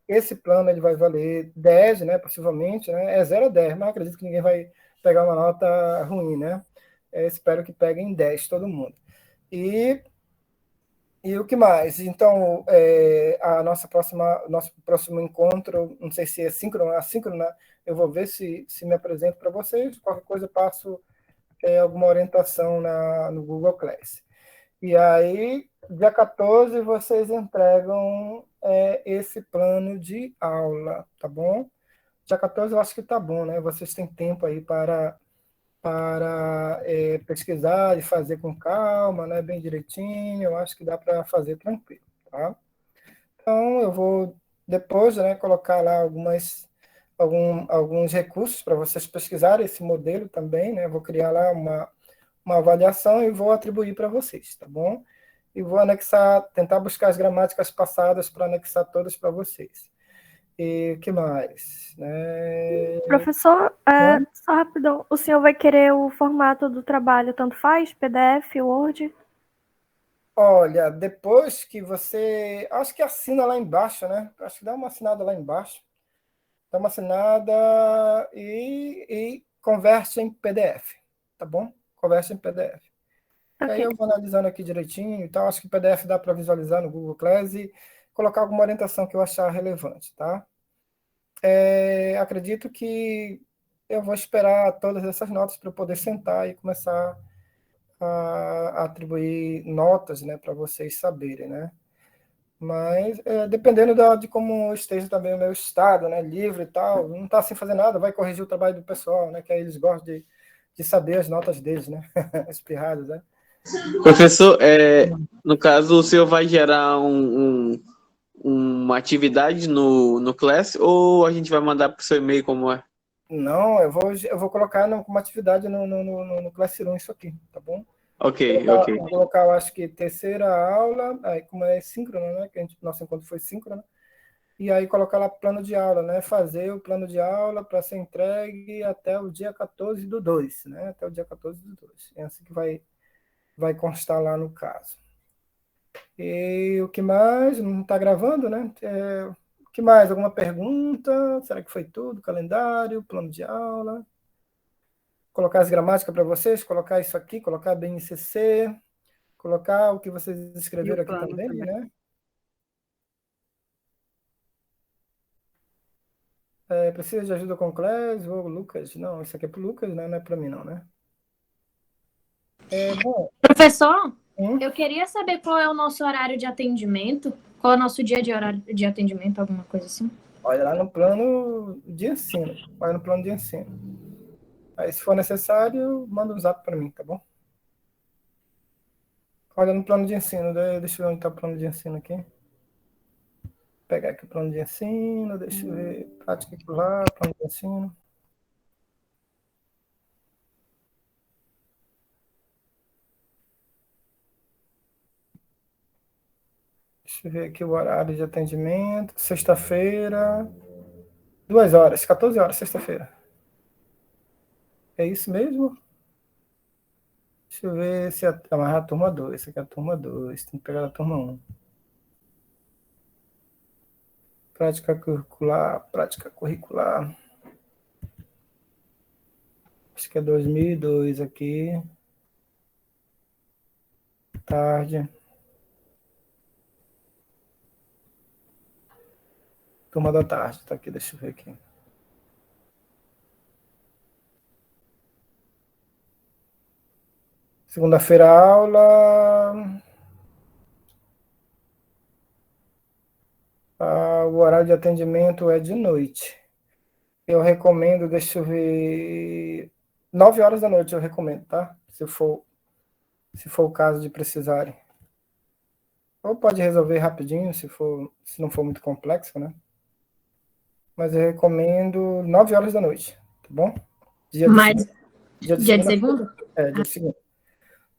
esse plano ele vai valer 10, né? Possivelmente, né? É 0 a 10, mas acredito que ninguém vai pegar uma nota ruim, né? Espero que peguem 10 todo mundo. E o que mais? Então, nosso próximo encontro, não sei se é assíncrono, eu vou ver se me apresento para vocês. Qualquer coisa, eu passo alguma orientação no Google Class. E aí, dia 14, vocês entregam esse plano de aula, tá bom? Dia 14 eu acho que tá bom, né? Vocês têm tempo aí para pesquisar e fazer com calma, né, bem direitinho. Eu acho que dá para fazer tranquilo, tá? Então, eu vou depois, né, colocar lá alguns recursos para vocês pesquisarem esse modelo também, né? Vou criar lá uma avaliação e vou atribuir para vocês, tá bom? E vou anexar, tentar buscar as gramáticas passadas para anexar todas para vocês. E o que mais? Professor, só rapidão, o senhor vai querer o formato do trabalho, tanto faz? PDF, Word? Olha, depois que você... Acho que assina lá embaixo, né? Acho que dá uma assinada lá embaixo. Dá uma assinada e converte em PDF, tá bom? Converte em PDF. Ok. Aí eu vou analisando aqui direitinho e tal. Acho que o PDF dá para visualizar no Google Class e colocar alguma orientação que eu achar relevante, tá? Acredito que eu vou esperar todas essas notas para eu poder sentar e começar a atribuir notas, né, para vocês saberem, né? Mas dependendo de como esteja também o meu estado, né, livre e tal, não está sem fazer nada, vai corrigir o trabalho do pessoal, né, que aí eles gostam de saber as notas deles, né, espirradas, né? Professor, no caso, o senhor vai gerar uma atividade no Class ou a gente vai mandar para o seu e-mail como é? Não, eu vou colocar como atividade no Classroom isso aqui, tá bom? Ok. Vou colocar, eu acho que terceira aula, aí como é síncrono, né? Que nosso encontro foi síncrono, e aí colocar lá plano de aula, né? Fazer o plano de aula para ser entregue até o dia 14/2, né? Até o dia 14/2. É assim que vai constar lá no caso. E o que mais? Não está gravando, né? O que mais? Alguma pergunta? Será que foi tudo? Calendário, plano de aula? Colocar as gramáticas para vocês, colocar isso aqui, colocar BNCC, colocar o que vocês escreveram aqui também, né? Precisa de ajuda com o Clés ou Lucas? Não, isso aqui é para o Lucas, né? Não é para mim não, né? Bom, Professor, eu queria saber qual é o nosso horário de atendimento, qual é o nosso dia de horário de atendimento, alguma coisa assim. olha lá no plano de ensino. Olha no plano de ensino. Aí, se for necessário, manda um zap para mim, tá bom? Olha no plano de ensino. Deixa eu ver onde está o plano de ensino aqui. Vou pegar aqui o plano de ensino, deixa eu ver. Prática lá, plano de ensino. Deixa eu ver aqui o horário de atendimento. Sexta-feira, 2 horas, 14 horas, sexta-feira. É isso mesmo? Deixa eu ver se é a turma 2. Essa aqui é a turma 2. Tem que pegar a turma 1. Prática curricular. Acho que é 2002 aqui. Tarde. Turma da tarde, tá aqui, deixa eu ver aqui. Segunda-feira, aula. O horário de atendimento é de noite. Eu recomendo, deixa eu ver, 9 horas da noite eu recomendo, tá? Se for o caso de precisarem. Ou pode resolver rapidinho, se não for muito complexo, né? Mas eu recomendo 9 horas da noite, tá bom? Dia de segunda? Dia de segunda.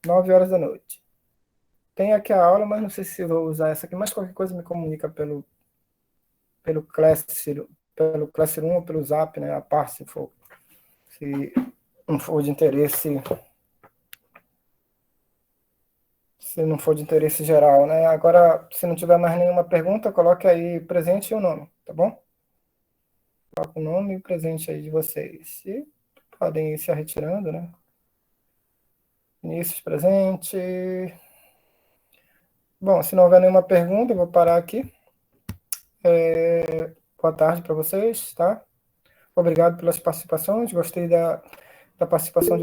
9 horas da noite. Tem aqui a aula, mas não sei se vou usar essa aqui, mas qualquer coisa me comunica pelo Classroom ou pelo Zap, né? A parte, se não for de interesse, se não for de interesse geral, né? Agora, se não tiver mais nenhuma pergunta, coloque aí presente e o nome, tá bom? Coloque o nome e o presente aí de vocês. E podem ir se retirando, né? Vinícius, presente. Bom, se não houver nenhuma pergunta, eu vou parar aqui. Boa tarde para vocês, tá? Obrigado pelas participações, gostei da participação de